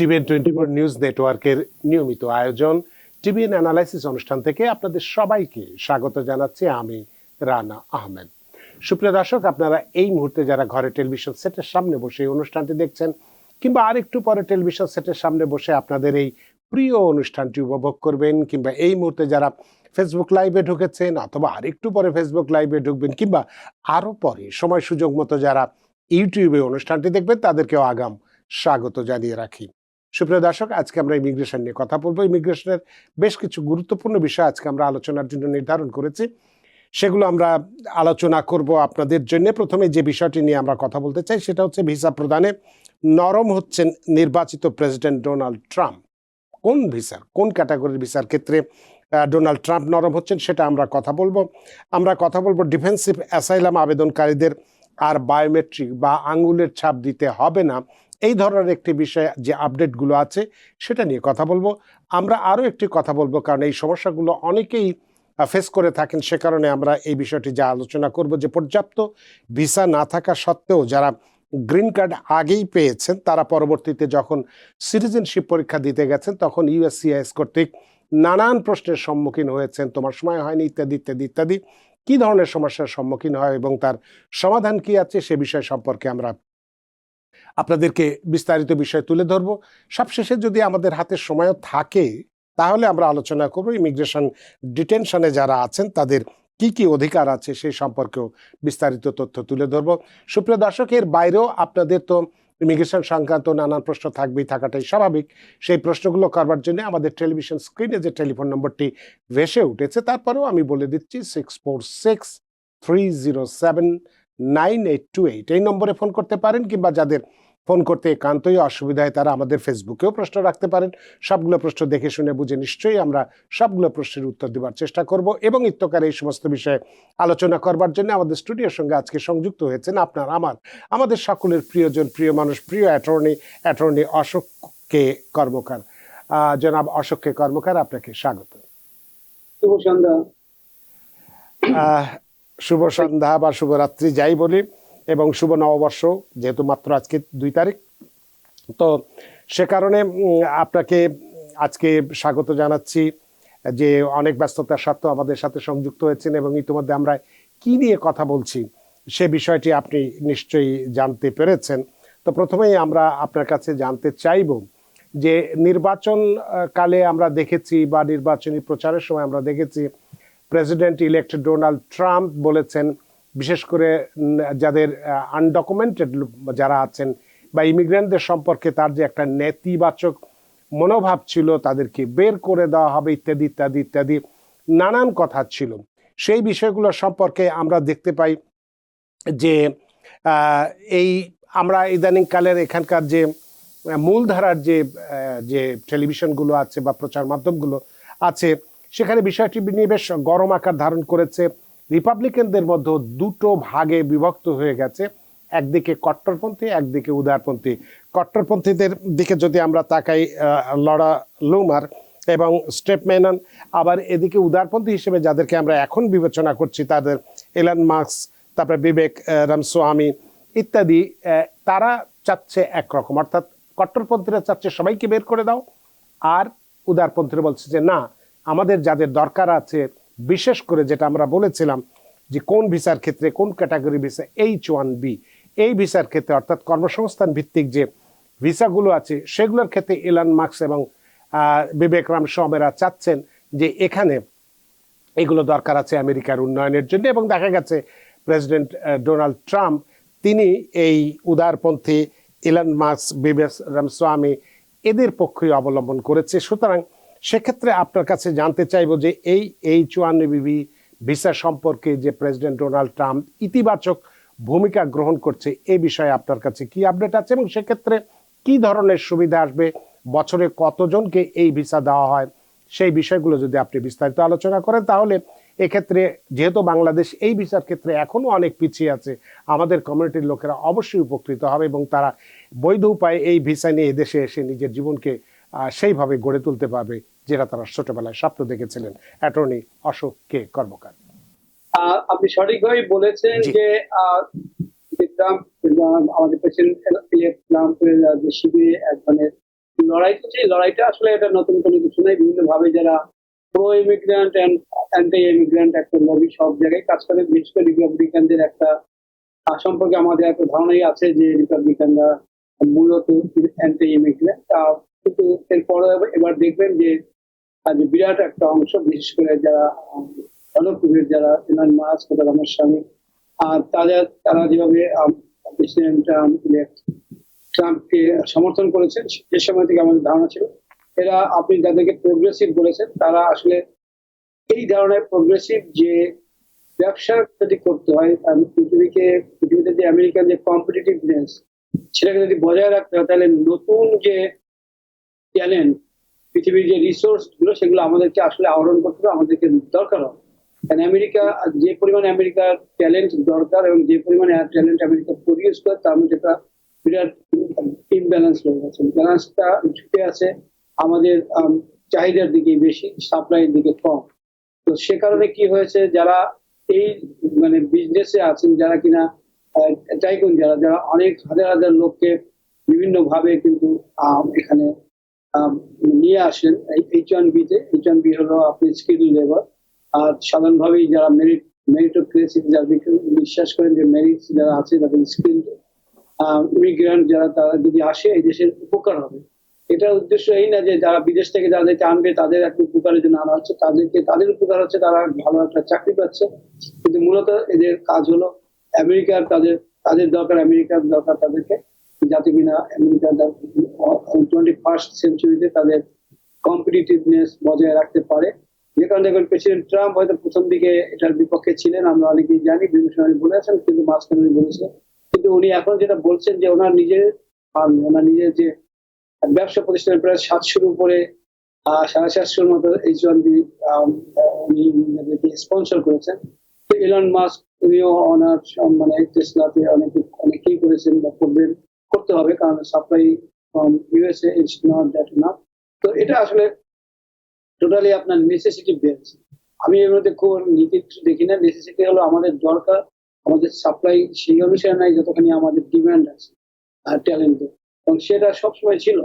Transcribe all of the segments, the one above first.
TVN 24 news নেটওয়ার্কের নিয়মিত আয়োজন টিভিএন অ্যানালাইসিস অনুষ্ঠান থেকে আপনাদের সবাইকে স্বাগত জানাচ্ছি আমি রানা আহমেদ। সুপ্রিয় দর্শক, আপনারা এই মুহূর্তে যারা ঘরে টেলিভিশন সেটের সামনে বসে এই অনুষ্ঠানটি দেখছেন কিংবা আরেকটু পরে টেলিভিশন সেটের সামনে বসে আপনাদের এই প্রিয় অনুষ্ঠানটি উপভোগ করবেন, কিংবা এই মুহূর্তে যারা ফেসবুক লাইভে ঢুকেছেন অথবা আরেকটু পরে ফেসবুক লাইভে ঢুকবেন, কিংবা আরো পরে সময় সুযোগ মতো যারা ইউটিউবে অনুষ্ঠানটি দেখবেন তাদেরকেও আগাম স্বাগত জানিয়ে রাখি। সুপ্রিয় দর্শক, আজকে আমরা ইমিগ্রেশন নিয়ে কথা বলবো। ইমিগ্রেশনের বেশ কিছু গুরুত্বপূর্ণ বিষয় আজকে আমরা আলোচনার জন্য নির্ধারণ করেছি, সেগুলো আমরা আলোচনা করব আপনাদের জন্য। প্রথমে যে বিষয়টি নিয়ে আমরা কথা বলতে চাই সেটা হচ্ছে ভিসা প্রদানে নরম হচ্ছেন নির্বাচিত প্রেসিডেন্ট ডোনাল্ড ট্রাম্প। কোন ভিসার, কোন ক্যাটাগরির ভিসার ক্ষেত্রে ডোনাল্ড ট্রাম্প নরম হচ্ছেন সেটা আমরা কথা বলবো। আমরা কথা বলবো ডিফেন্সিভ অ্যাসাইলাম আবেদনকারীদের আর বায়োমেট্রিক বা আঙ্গুলের ছাপ দিতে হবে না, এই ধরনের একটি বিষয় যে আপডেটগুলো আছে সেটা নিয়ে কথা বলবো। আমরা আরও একটি কথা বলবো, কারণ এই সমস্যাগুলো অনেকেই ফেস করে থাকেন, সে কারণে আমরা এই বিষয়টি যা আলোচনা করব যে পর্যাপ্ত ভিসা না থাকা সত্ত্বেও যারা গ্রিন কার্ড আগেই পেয়েছেন তারা পরবর্তীতে যখন সিটিজেনশিপ পরীক্ষা দিতে গেছেন তখন ইউএসসিআইএস কর্তৃক নানান প্রশ্নের সম্মুখীন হয়েছেন, তোমার সময় হয়নি ইত্যাদি ইত্যাদি ইত্যাদি, কী ধরনের সমস্যার সম্মুখীন হয় এবং তার সমাধান কি আছে সে বিষয় সম্পর্কে আমরা আপনাদেরকে বিস্তারিত বিষয় তুলে ধরবো। সবশেষে যদি আমাদের হাতে সময়ও থাকে তাহলে আমরা আলোচনা করব ইমিগ্রেশন ডিটেনশনে যারা আছেন তাদের কি কি অধিকার আছে সেই সম্পর্কেও বিস্তারিত তথ্য তুলে ধরবো। সুপ্রিয় দর্শক, এর বাইরেও আপনাদের তো ইমিগ্রেশন সংক্রান্ত নানান প্রশ্ন থাকবেই, থাকাটাই স্বাভাবিক। সেই প্রশ্নগুলো করবার জন্য আমাদের টেলিভিশন স্ক্রিনে যে টেলিফোন নম্বরটি ভেসে উঠেছে তারপরেও আমি বলে দিচ্ছি 646-307-9828 এই নম্বরে ফোন করতে পারেন, কিংবা যাদের ফোন করতে একান্তই অসুবিধা হয় তারা আমাদের ফেসবুকেও প্রশ্ন রাখতে পারেন। সবগুলো প্রশ্ন দেখে শুনে বুঝে নিশ্চয়ই আমরা সবগুলো প্রশ্নের উত্তর দেওয়ার চেষ্টা করব। এবং ইত্যকার এই সমস্ত বিষয়ে আলোচনা করবার জন্য আমাদের স্টুডিওর সঙ্গে আজকে সংযুক্ত হয়েছেন আমাদের সকলের প্রিয়জন, প্রিয় মানুষ, প্রিয় অ্যাটর্নি অশোক কে কর্মকার। জনাব অশোক কে কর্মকার, আপনাকে স্বাগত। শুভ সন্ধ্যা। শুভ সন্ধ্যা বা শুভরাত্রি যাই বলি, এবং শুভ নববর্ষ, যেহেতু মাত্র আজকে 2 তারিখ, তো সে কারণে আপনাকে আজকে স্বাগত জানাচ্ছি যে অনেক ব্যস্ততার সত্ত্বেও আমাদের সাথে সংযুক্ত হয়েছেন, এবং ইতিমধ্যে আমরা কি নিয়ে কথা বলছি সে বিষয়টি আপনি নিশ্চয়ই জানতে পেরেছেন। তো প্রথমেই আমরা আপনার কাছে জানতে চাইব যে নির্বাচন কালে আমরা দেখেছি বা নির্বাচনী প্রচারের সময় আমরা দেখেছি প্রেসিডেন্ট ইলেক্ট ডোনাল্ড ট্রাম্প বলেছেন বিশেষ করে যাদের আনডকুমেন্টেড যারা আছেন বা ইমিগ্রেন্টদের সম্পর্কে তার যে একটা নেতিবাচক মনোভাব ছিল, তাদেরকে বের করে দেওয়া হবে ইত্যাদি ইত্যাদি ইত্যাদি নানান কথা ছিল। সেই বিষয়গুলো সম্পর্কে আমরা দেখতে পাই যে এই আমরা ইদানিং কালের এখানকার যে মূলধারার যে টেলিভিশনগুলো আছে বা প্রচার মাধ্যমগুলো আছে সেখানে বিষয়টি নিয়ে বেশ গরম আকার ধারণ করেছে। রিপাবলিকানদের মধ্যে 2টো ভাগে বিভক্ত হয়ে গেছে, একদিকে কট্টরপন্থী, একদিকে উদারপন্থী। কট্টরপন্থীদের দিকে যদি আমরা তাকাই লরা লুমার এবং স্টেপ মেনন, আবার এদিকে উদারপন্থী হিসেবে যাদেরকে আমরা এখন বিবেচনা করছি তাদের এলন মাস্ক, তারপরে বিবেক রামস্বামী ইত্যাদি, তারা চাচ্ছে একরকম, অর্থাৎ কট্টরপন্থীরা চাচ্ছে সবাইকে বের করে দাও, আর উদারপন্থীরা বলছে যে না, আমাদের যাদের দরকার আছে, বিশেষ করে যেটা আমরা বলেছিলাম যে কোন ভিসার ক্ষেত্রে, কোন ক্যাটাগরি ভিসা, H1B এই ভিসার ক্ষেত্রে অর্থাৎ কর্মসংস্থান ভিত্তিক যে ভিসাগুলো আছে সেগুলোর ক্ষেত্রে এলন মাস্ক এবং বিবেক রামস্বামীরা চাচ্ছেন যে এখানে এগুলো দরকার আছে আমেরিকার উন্নয়নের জন্য। এবং দেখা গেছে প্রেসিডেন্ট ডোনাল্ড ট্রাম্প তিনি এই উদারপন্থী এলন মাস্ক, বিবেক রামস্বামী এদের পক্ষই অবলম্বন করেছে। সুতরাং সেক্ষেত্রে আপনার কাছে জানতে চাইব যে এই H1B ভিসা সম্পর্কে যে প্রেসিডেন্ট ডোনাল্ড ট্রাম্প ইতিবাচক ভূমিকা গ্রহণ করছে এই বিষয়ে আপনার কাছে কি আপডেট আছে, এবং সেক্ষেত্রে কি ধরনের সুবিধা আসবে, বছরে কতজনকে এই ভিসা দেওয়া হয়, সেই বিষয়গুলো যদি আপনি বিস্তারিত আলোচনা করেন তাহলে এক্ষেত্রে যেহেতু বাংলাদেশ এই ভিসার ক্ষেত্রে এখনো অনেক পিছিয়ে আছে, আমাদের কমিউনিটির লোকেরা অবশ্যই উপকৃত হবে এবং তারা বৈধ উপায়ে এই ভিসা নিয়ে এদেশে এসে নিজের জীবনকে সেইভাবে গড়ে তুলতে পারবে যেটা তারা ছোটবেলায় স্বপ্ন দেখেছিলেন। অ্যাটর্নি অশোক কে কর্মকার। আপনি সঠিকভাবে বলেছেন যে আমাদের প্রেসিডেন্ট ট্রাম্পের যে শিবিরে এক ধরনের লড়াই চলছে, এই লড়াইটা আসলে এটা নতুন কোনো কিছু নয়। বিভিন্ন ভাবে যারা pro immigrant and anti immigrant একটা লবি সব জায়গায় কাজ করে। বিশেষ করে রিপাবলিকানদের একটা সম্পর্কে আমাদের একটা ধারণাই আছে যে রিপাবলিকানরা মূলত অ্যান্টি ইমিগ্রেন্ট। কিন্তু এরপরে এবার দেখবেন যে যে বিরাট একটা অংশ, বিশেষ করে যারা জনপ্রিয় যারা ইলন মাস্ক বা রামাস্বামী, তারা যেভাবে প্রেসিডেন্ট ট্রাম্পকে সমর্থন করেছেন সে সময় থেকে আমাদের ধারণা ছিল এরা, আপনি যাদেরকে প্রোগ্রেসিভ বলেছেন, তারা আসলে এই ধরনের প্রোগ্রেসিভ যে ব্যবসা যদি করতে হয়, পৃথিবীতে যে আমেরিকান যে কম্পিটিটিভনেস সেটাকে যদি বজায় রাখতে হয়, তাহলে নতুন যে ট্যালেন্ট, পৃথিবীর যে রিসোর্স গুলো সেগুলো আমাদেরকে আসলে আহরণ করতে হবে, আমাদেরকে দরকার হবে। কারণ আমেরিকা, যে পরিমাণে আমেরিকার ট্যালেন্ট দরকার এবং যে পরিমাণে ট্যালেন্ট আমেরিকা প্রডিউস করে, তার মধ্যে একটা বিরাট ইমব্যালেন্স হয়ে গেছে। ব্যালেন্সটা ঝুঁকে আছে আমাদের চাহিদার দিকে বেশি, সাপ্লাইয়ের দিকে কম। তো সে কারণে কি হয়েছে, যারা এই মানে বিজনেসে আছেন, যারা কিনা টাইকুন, যারা যারা অনেক হাজার হাজার লোককে বিভিন্ন ভাবে কিন্তু এখানে নিয়ে আসেন H1B তে। H1B হলো আপনি স্কিল লেবার। আর সাধারণভাবেই যারা মেরিটোক্রেসি, যারা বিশ্বাস করেন যে মেরিট যারা আছে তাদের স্কিল ইমিগ্রেন্ট যারা, তারা যদি আসে এই দেশের উপকার হবে। এটার উদ্দেশ্য এই না যে যারা বিদেশ থেকে যাদেরকে আনবে তাদের একটা উপকারের জন্য আনা হচ্ছে, তাদের উপকার হচ্ছে তারা ভালো একটা চাকরি পাচ্ছে। কিন্তু মূলত এদের কাজ হলো আমেরিকার, তাদের দরকার, আমেরিকার দরকার তাদেরকে, যাতে কিনা আমেরিকার 21st সেঞ্চুরিতে তাদের কম্পিটিটিভনেস বজায় রাখতে পারে। যে কারণে দেখবেন প্রেসিডেন্ট ট্রাম্প হয়তো প্রথম দিকে এটার বিপক্ষে ছিলেন, আমরা অনেকেই জানি, বিভিন্ন সময় বলেছেন, কিন্তু মাঝখানে উনি বলেছিলেন। কিন্তু উনি এখন যেটা বলছেন যে ওনার নিজের যে ব্যবসা প্রতিষ্ঠানের প্রায় 700-র উপরে 750-র মতো H1B উনি স্পন্সর করেছেন। তো ইলন মাস্ক উনিও ওনার মানে টেসলাতে অনেকেই করেছেন বা করতে হবে, কারণ supply USA is not that নাও। তো এটা আসলে টোটালি আপনার নেসেসিটি বেস। আমি এর মধ্যে খুব নীতি কিছু দেখি না। নেসেসিটি হলো আমাদের দরকার, আমাদের সাপ্লাই সেই অনুসারে নাই যতখানি আমাদের ডিমান্ড আছে ট্যালেন্টের। এবং সেটা সবসময় ছিল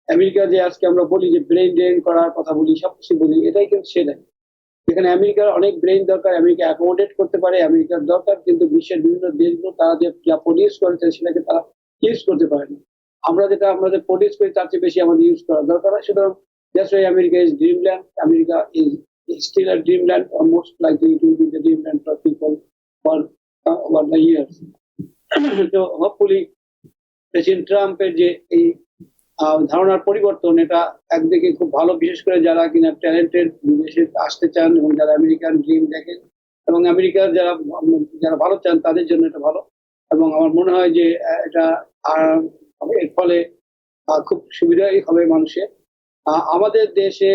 আমেরিকা যে আজকে আমরা বলি যে ব্রেন ড্রেন করার কথা বলি, সবকিছু বলি, এটাই কিন্তু সেটাই। যেখানে আমেরিকার অনেক ব্রেন দরকার, আমেরিকা অ্যাকোমোডেট করতে পারে, আমেরিকার দরকার, কিন্তু বিশ্বের বিভিন্ন দেশগুলো তারা যে যা প্রডিউস করেছে সেটাকে তারা ইউজ করতে পারে না। আমরা যেটা আমাদের প্রডিউস করি তার চেয়ে বেশি আমাদের ইউজ করা দরকার হয়। সুতরাং that's why America is Dreamland. America is still a dreamland, or most likely it will be the dreamland for people for over the years. So hopefully president ট্রাম্পের যে এই ধারণার পরিবর্তন, এটা একদিকে খুব ভালো, বিশেষ করে যারা কিনা ট্যালেন্টেড বিদেশে আসতে চান এবং যারা আমেরিকান ড্রিম দেখেন এবং আমেরিকার যারা যারা ভালো চান তাদের জন্য এটা ভালো। এবং আমার মনে হয় যে এটা এর ফলে খুব সুবিধাই হবে মানুষের। আমাদের দেশে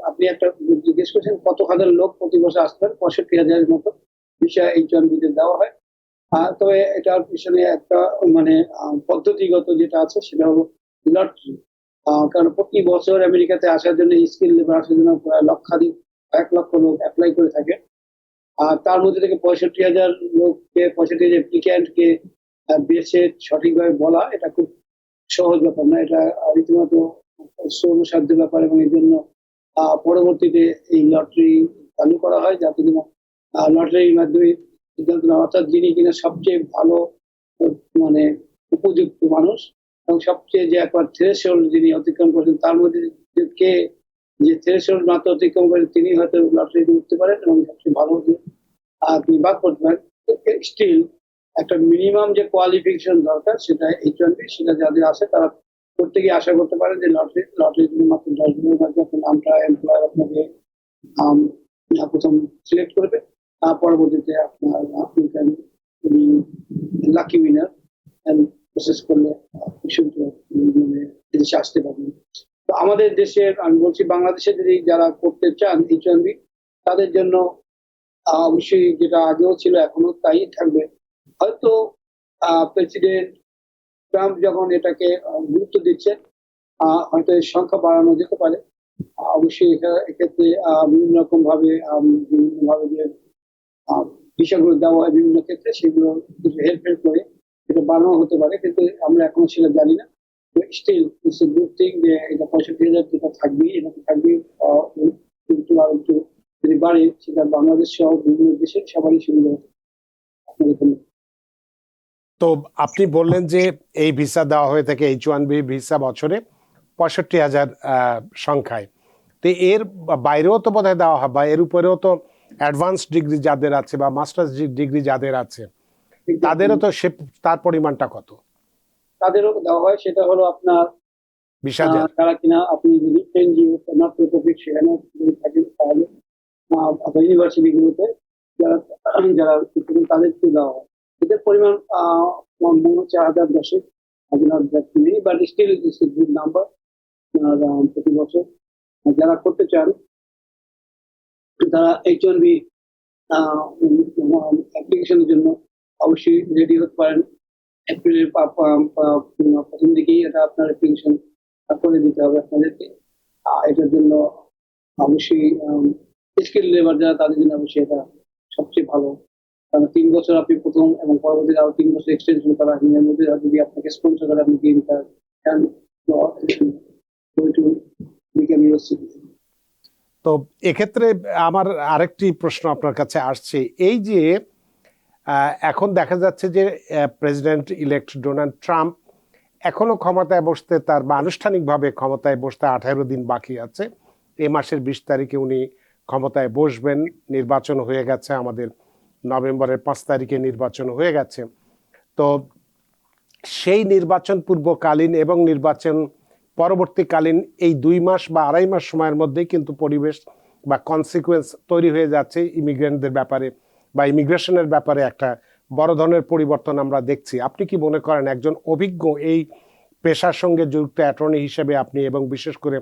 আপনি একটা জিজ্ঞেস করছেন কত হাজার লোক প্রতি বছর আসতে পারে, 65,000-এর মতো ভিসা H1B তে দেওয়া হয়। তবে এটার পিছনে একটা মানে পদ্ধতিগত যেটা আছে সেটা হলো লটারি। কারণ প্রতি বছর আমেরিকাতে আসার জন্য, স্কিল লেবার আসার জন্য প্রায় 1 লক্ষ লোক অ্যাপ্লাই করে থাকে। আর তার মধ্যে থেকে 65,000 লোককে, 65,000 অ্যাপ্লিক্যান্টকে বেছে সঠিকভাবে বলা এটা খুব সহজ ব্যাপার না। এটা রীতিমতো শ্রমসাধ্য ব্যাপার এবং এই জন্য পরবর্তীতে এই লটারি চালু করা হয়, যাতে কিনা লটারির মাধ্যমে সিদ্ধান্ত নেওয়া, অর্থাৎ যিনি কিনা সবচেয়ে ভালো মানে উপযুক্ত মানুষ এবং সবচেয়ে যে একবার থ্রেশহোল্ড যিনি অতিক্রম করেছেন, তার মধ্যে কে যে থ্রেশহোল্ড মাত্র অতিক্রম করে তিনি হয়তো লটারিতে উঠতে পারেন এবং সবচেয়ে ভালো যে আপনি বাদ করতে পারেন। স্টিল একটা মিনিমাম যে কোয়ালিফিকেশন দরকার সেটা H1B, সেটা যাদের আছে তারা প্রত্যেকে আশা করতে পারেন যে লটারি মাত্র 10 দিনের মধ্যে আপনার নামটা এমপ্লয়ার আপনাকে প্রথম সিলেক্ট করবে। পরবর্তীতে আপনি লাকি উইনার প্রসেস করলে মানে দেশে আসতে পারবেন। তো আমাদের দেশের, আমি বলছি বাংলাদেশে যদি যারা করতে চান H1B, তাদের জন্য অবশ্যই যেটা আগেও ছিল এখনো তাই থাকবে। হয়তো প্রেসিডেন্ট ট্রাম্প যখন এটাকে গুরুত্ব দিচ্ছেন, হয়তো এর সংখ্যা বাড়ানো যেতে পারে। অবশ্যই এক্ষেত্রে বিভিন্ন রকম ভাবে যে ভিসাগুলো দেওয়া হয় বিভিন্ন ক্ষেত্রে, সেগুলো কিছু হেল্প করে এটা বাড়ানো হতে পারে, কিন্তু আমরা এখনো সেটা জানি না। Still it's a good thing যে এটা 65,000 যেটা থাকবে এটা থাকবে, কিন্তু আর একটু যদি বাড়ে সেটা বাংলাদেশ সহ বিভিন্ন দেশের সবারই সুবিধা হবে। আপনাদের জন্য। তো আপনি বললেন যে এই ভিসা দেওয়া হয়ে থাকে H1B ভিসা বছরে 65,000 সংখ্যায়। তো এর বাইরেও তো বোধহয় দেওয়া হয়, বা এর উপরেও তো অ্যাডভান্স ডিগ্রি যাদের আছে বা মাস্টার্স ডিগ্রি যাদের আছে তাদেরও তো সে তার পরিমাণটা কত? তাদেরও দেওয়া হয়, সেটা হলো আপনার 20,000। তারা কিনা আপনি যদি এনজিও নট ফর প্রফিট সেখানে যদি থাকেন তাহলে আপনার ইউনিভার্সিটিগুলোতে যারা যারা শিক্ষক তাদেরকে দেওয়া হয়। এদের পরিমাণ মনে হচ্ছে 1010, but still is a good number প্রতি বছর। যারা করতে চান তারা H1B অ্যাপ্লিকেশনের জন্য অবশ্যই রেডি হতে পারেন। এপ্রিলের প্রথম দিকেই এটা আপনার অ্যাপ্লিকেশন করে দিতে হবে আপনাদেরকে। এটার জন্য অবশ্যই স্কিল লেবার যারা তাদের জন্য অবশ্যই এটা সবচেয়ে ভালো। কারণ 3 বছর আপনি প্রথম এবং পরবর্তীতে আরো 3 বছর এক্সটেনশন করা হয়, এর মধ্যে যদি আপনাকে স্পন্সর করে আপনি green card can go to become your citizen. তো এক্ষেত্রে আমার আরেকটি প্রশ্ন আপনার কাছে আসছে, এই যে এখন দেখা যাচ্ছে যে প্রেসিডেন্ট ইলেক্ট ডোনাল্ড ট্রাম্প এখনো ক্ষমতায় বসতে তার বা আনুষ্ঠানিকভাবে ক্ষমতায় বসতে 18 দিন বাকি আছে। এ মাসের 20 তারিখে উনি ক্ষমতায় বসবেন। নির্বাচন হয়ে গেছে, আমাদের নভেম্বরের 5 তারিখে নির্বাচন হয়ে গেছে। তো সেই নির্বাচন পূর্বকালীন এবং নির্বাচন পরবর্তীকালীন এই 2 মাস বা 2.5 মাস সময়ের মধ্যেই কিন্তু পরিবেশ বা কনসিকুয়েন্স তৈরি হয়ে যাচ্ছে ইমিগ্রেন্টদের ব্যাপারে বা ইমিগ্রেশনের ব্যাপারে একটা বড় ধরনের পরিবর্তন আমরা দেখছি। আপনি কি মনে করেন একজন অভিজ্ঞ এই পেশার সঙ্গে যুক্ত অ্যাটর্নি হিসেবে আপনি, এবং বিশেষ করে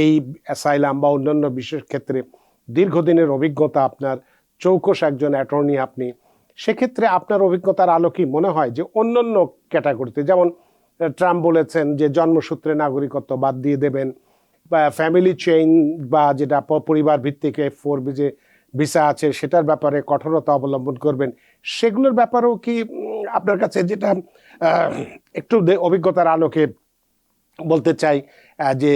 এই অ্যাসাইলাম বা অন্যান্য বিশেষ ক্ষেত্রে দীর্ঘদিনের অভিজ্ঞতা আপনার, চৌকস একজন অ্যাটর্নি আপনি, সেক্ষেত্রে আপনার অভিজ্ঞতার আলোকে মনে হয় যে অন্যান্য ক্যাটাগরিতে, যেমন ট্রাম্প বলেছেন যে জন্মসূত্রে নাগরিকত্ব বাদ দিয়ে দেবেন, বা ফ্যামিলি চেইন বা যেটা পরিবার ভিত্তিক F4 যে ভিসা আছে সেটার ব্যাপারে কঠোরতা অবলম্বন করবেন, সেগুলোর ব্যাপারেও কি আপনার কাছে যেটা একটু অভিজ্ঞতার আলোকে বলতে চাই যে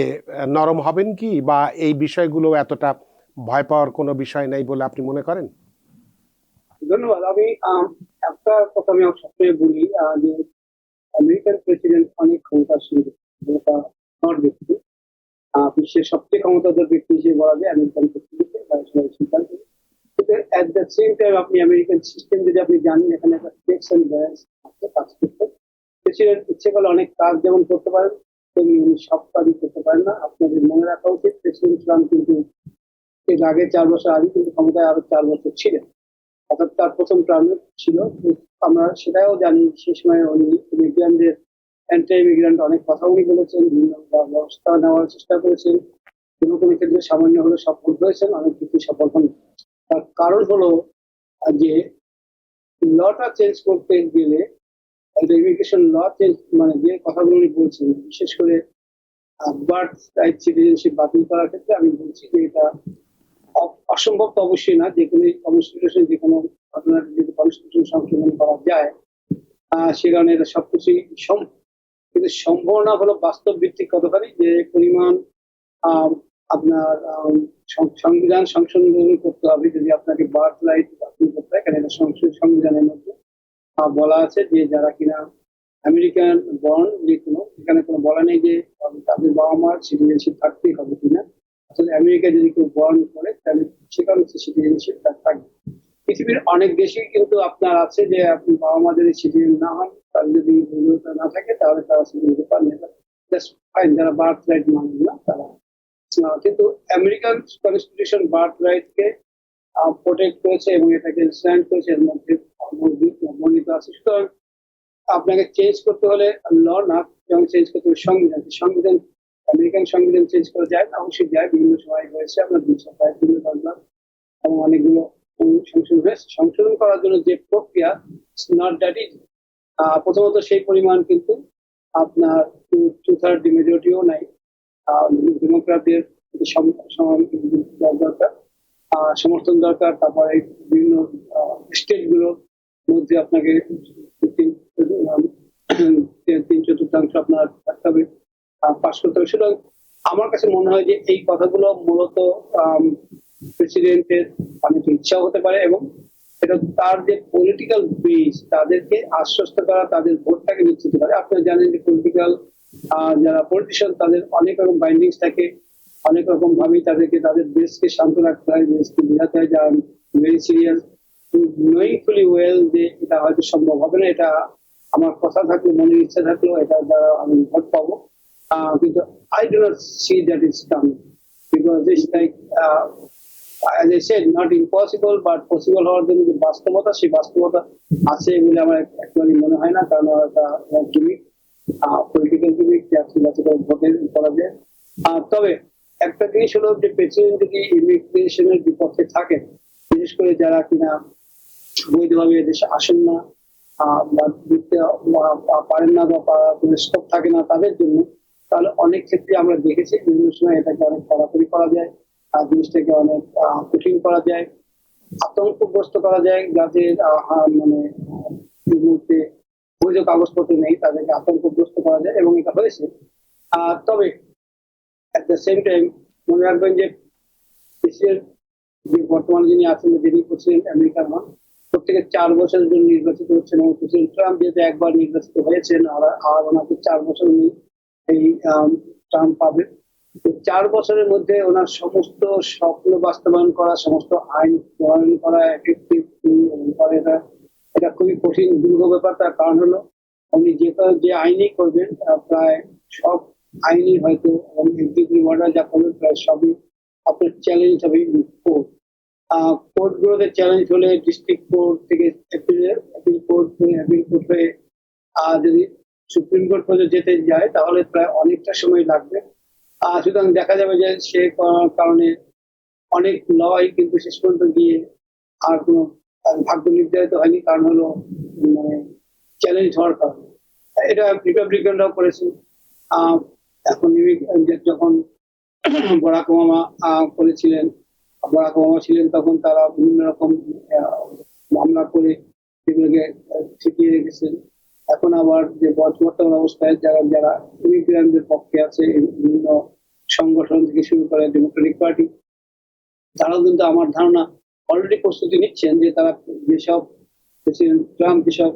নরম হবেন কি, বা এই বিষয়গুলো এতটা ভয় পাওয়ার কোনো বিষয় নেই বলে আপনি মনে করেন? ধন্যবাদ। আমি একটা কথা আমি সবসময় বলি যে আমেরিকান প্রেসিডেন্ট অনেক ক্ষমতাসীন ক্ষমতা নট ব্যক্তি। বিশ্বের সবচেয়ে ক্ষমতাধর ব্যক্তি হিসেবে বলা যায় আমেরিকান প্রেসিডেন্টকে, কিন্তু অ্যাট দ্য সেম টাইম আপনি আমেরিকান সিস্টেম যদি আপনি জানেন এখানে একটা চেকস এন্ড ব্যালেন্স আছে কাজ করতে। প্রেসিডেন্ট ইচ্ছে করলে অনেক কাজ যেমন করতে পারেন তেমনি উনি সব কাজই করতে পারেন না। আপনাদের মনে রাখা উচিত প্রেসিডেন্ট ট্রাম্প কিন্তু এর আগে 4 বছর আগে কিন্তু ক্ষমতায় আরো 4 বছর ছিলেন, অর্থাৎ তার প্রথম টার্মে ছিল। আমরা সেটাও জানি সে সময় উনি ইমিগ্রান্টদের অ্যান্টি ইমিগ্রান্ট অনেক কথা উনি বলেছেন, বিভিন্ন ব্যবস্থা নেওয়ার চেষ্টা করেছেন, কোনো কোনো ক্ষেত্রে সামান্য হলে সফল হয়েছেন, অনেক ক্ষেত্রে সফল হন। তার কারণ হলো যে লটা চেঞ্জ করতে গেলে ইমিগ্রেশন ল চেঞ্জ মানে যে কথাগুলো উনি বলছেন, বিশেষ করে বার্থ রাইট সিটিজেনশিপ বাতিল করার ক্ষেত্রে আমি বলছি যে এটা অসম্ভব তো অবশ্যই না। যে কোনো কনস্টিটিউশন যে কোনো ঘটনার যদি কনস্টিটিউশন সংশোধন করা যায় সে কারণে এটা সবকিছুই সম্ভব, কিন্তু সম্ভব না হলো বাস্তব ভিত্তিক কতখানি যে পরিমাণ আপনার সংবিধান সংশোধন করতে হবে যদি আপনাকে বার্থ রাইট বাতিল করতে হয়। কারণ এটা সংবিধানের মধ্যে বলা আছে যে যারা কিনা আমেরিকান বর্ন যে কোনো, এখানে কোনো বলা নেই যে তাদের বাবা মার সিটিজেনশিপ থাকতেই হবে কিনা। আসলে আমেরিকায় যদি কেউ বর্ন করে তাহলে সেখানে সিটিজেনশিপ তার থাকবে। পৃথিবীর অনেক দেশেই কিন্তু আপনার আছে যে আপনি বাবা মা যদি সিটিজেন না হন, তার যদি যোগ্যতা না থাকে তাহলে তারা সিটিজেনশিপ পান না। ফাইন, যারা বার্থ রাইট মানেন না তারা। কিন্তু আমেরিকান কনস্টিটিউশন বার্থ রাইট কে প্রোটেক্ট করেছে এবং এটাকে স্ট্যান্ড করেছে, এর মধ্যে বর্ণিত আছে। সুতরাং আপনাকে চেঞ্জ করতে হলে ল না, যেমন চেঞ্জ করতে হবে সংবিধান। সংবিধান আমেরিকান সংবিধান চেঞ্জ করা যায় না, অবশ্যই যায়, বিভিন্ন সময় হয়েছে আপনার 200 এবং অনেকগুলো সংশোধন হয়েছে। সংশোধন করার জন্য যে প্রক্রিয়া নট দ্যাট ইজ, প্রথমত সেই পরিমাণ কিন্তু আপনার 2/3 মেজরিটিও নাই। ডেমোক্রাটদের দরকার, সমর্থন দরকার। তারপরে বিভিন্ন স্টেট গুলোর মধ্যে আপনাকে 3/4 আপনার থাকতে হবে, পাস করতে হবে। সুতরাং আমার কাছে মনে হয় যে এই কথাগুলো মূলত প্রেসিডেন্টের অনেক ইচ্ছাও হতে পারে, এবং এটা তার যে পলিটিক্যাল বেস তাদেরকে আশ্বস্ত করা, তাদের ভোটটাকে নিশ্চিত করে। আপনারা জানেন যে পলিটিক্যাল যারা পলিটিশিয়ান তাদের অনেক রকম বাইন্ডিংস থাকে, অনেক রকম ভাবেই তাদেরকে তাদের দেশকে শান্ত রাখতে হয়, দেশকে বোঝাতে হয় যে ভেরি সিরিয়াস, নোয়িং ফুলি ওয়েল যে এটা হয়তো সম্ভব হবে না, এটা আমার কথা থাকলো, মনের ইচ্ছা থাকলেও এটা দ্বারা আমি ভোট পাবো, কিন্তু I do not see that is coming, because it's like as I said, not impossible, but possible হওয়ার জন্য যে বাস্তবতা, সেই বাস্তবতা আছে বলে আমার একেবারেই মনে হয় না, কারণ এটা গিমিক, পলিটিক্যাল গিমিক, যাতে করে ভোটে করা যায়। তবে একটা জিনিস হলো যে প্রেসিডেন্ট যদি ইমিগ্রেশনের বিপক্ষে থাকে, বিশেষ করে যারা কিনা বৈধভাবে দেশে আসেন না, বা দিতে পারেন না, বা কোনো স্কোপ থাকে না তাদের জন্য, তাহলে অনেক ক্ষেত্রে আমরা দেখেছি বিভিন্ন সময় এটাকে অনেক কড়াকড়ি করা যায়, আর জিনিসটাকে অনেক কঠিন করা যায়, আতঙ্কগ্রস্ত করা যায়, যাদের মানে এই মুহূর্তে বৈধ কাগজপত্র নেই তাদেরকে আতঙ্কগ্রস্ত করা যায়, এবং এটা হয়েছে। তবে এট দ্য সেম টাইম মনে রাখবেন যে প্রেসিডেন্ট যে বর্তমানে যিনি আছেন, যিনি প্রেসিডেন্ট আমেরিকার হন, প্রত্যেকে 4 বছরের জন্য নির্বাচিত হচ্ছেন, এবং প্রেসিডেন্ট ট্রাম্প যেহেতু একবার নির্বাচিত হয়েছেন, আর ওনাকে 4 বছর উনি এই ট্রাম্প পাবেন। তো 4 বছরের মধ্যে ওনার সমস্ত স্বপ্ন বাস্তবায়ন করা, সমস্ত আইন প্রণয়ন করা এফেক্টিভ করে, এটা খুবই কঠিন দুর্গ ব্যাপার। তার কারণ হলো উনি যে আইনই করবেন, প্রায় সব আইনই হয়তো এক্সিকিউটিভ অর্ডার যা করবেন প্রায় সবই আপনার চ্যালেঞ্জ হবে কোর্ট। কোর্ট গুলোতে চ্যালেঞ্জ হলে ডিস্ট্রিক্ট কোর্ট থেকে অ্যাপিল কোর্ট হয়ে যদি সুপ্রিম কোর্ট পর্যন্ত যেতে যায় তাহলে প্রায় অনেকটা সময় লাগবে। সুতরাং দেখা যাবে যে সে কারণে অনেক লই কিন্তু শেষ পর্যন্ত গিয়ে আর কোনো ভাগ্য নির্ধারিত হয়নি, কারণ হলো মানে চ্যালেঞ্জ হওয়ার কারণে। এটা রিপাবলিকানরাও করেছে। এখন যখন বরাক ওবামা করেছিলেন, বরাক ওবামা ছিলেন, তখন তারা বিভিন্ন রকম মামলা করে সেগুলোকে ঠিকিয়ে রেখেছেন। এখন আবার যে বর্তমান অবস্থায় যারা ইমিগ্রেন্টদের পক্ষে আছে, বিভিন্ন সংগঠন থেকে শুরু করে ডেমোক্রেটিক পার্টি, তারাও কিন্তু আমার ধারণা অলরেডি প্রস্তুতি নিচ্ছেন যে তারা যেসব প্রেসিডেন্ট ট্রাম্প যেসব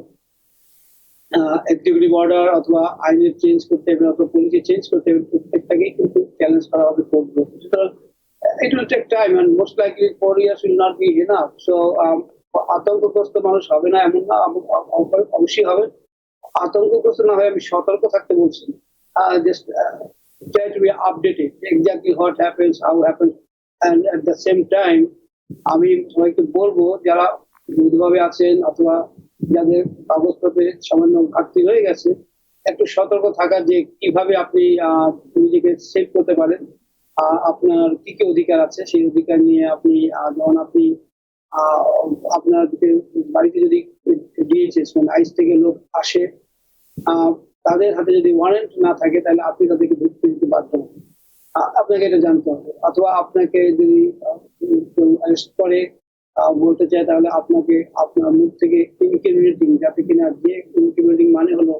এক্সিকিউটিভ অর্ডার অথবা আইনের চেঞ্জ করতে হবে অথবা পলিসি চেঞ্জ করতে হবে, প্রত্যেকটাকেই কিন্তু চ্যালেঞ্জ করা হবে কোর্টগুলো। সুতরাং it will take time and most likely 4 years will not be enough. So আতঙ্কগ্রস্ত মানুষ হবে না এমন না, অবশ্যই হবে। আতঙ্কগ্রস্ত না হয়ে আমি সতর্ক থাকতে বলছি, just try to be updated exactly what happens, how happens, and at the same time আমি সবাইকে বলবো যারা বৈধভাবে আছেন অথবা যাদের কাগজপত্রে সামান্য ঘাটতি রয়ে গেছে, একটু সতর্ক থাকা যে কিভাবে আপনি নিজেকে সেভ করতে পারেন, আপনার কি কি অধিকার আছে সেই অধিকার নিয়ে আপনি যেমন আপনি আপনার বাড়িতে যদি ডিএইচএস মানে আইস থেকে লোক আসে, তাদের হাতে যদি ওয়ারেন্ট না থাকে তাহলে আপনি তাদেরকে ঢুকতে দিতে বাধ্য হন। আপনাকে এটা জানতে হবে, অথবা আপনাকে যদি অ্যারেস্ট করে বলতে চায় তাহলে আপনাকে আপনার মুখ থেকে ইনক্রিমিনেটিং, যাতে কিনা যে ইনক্রিমিনেটিং মানে হলো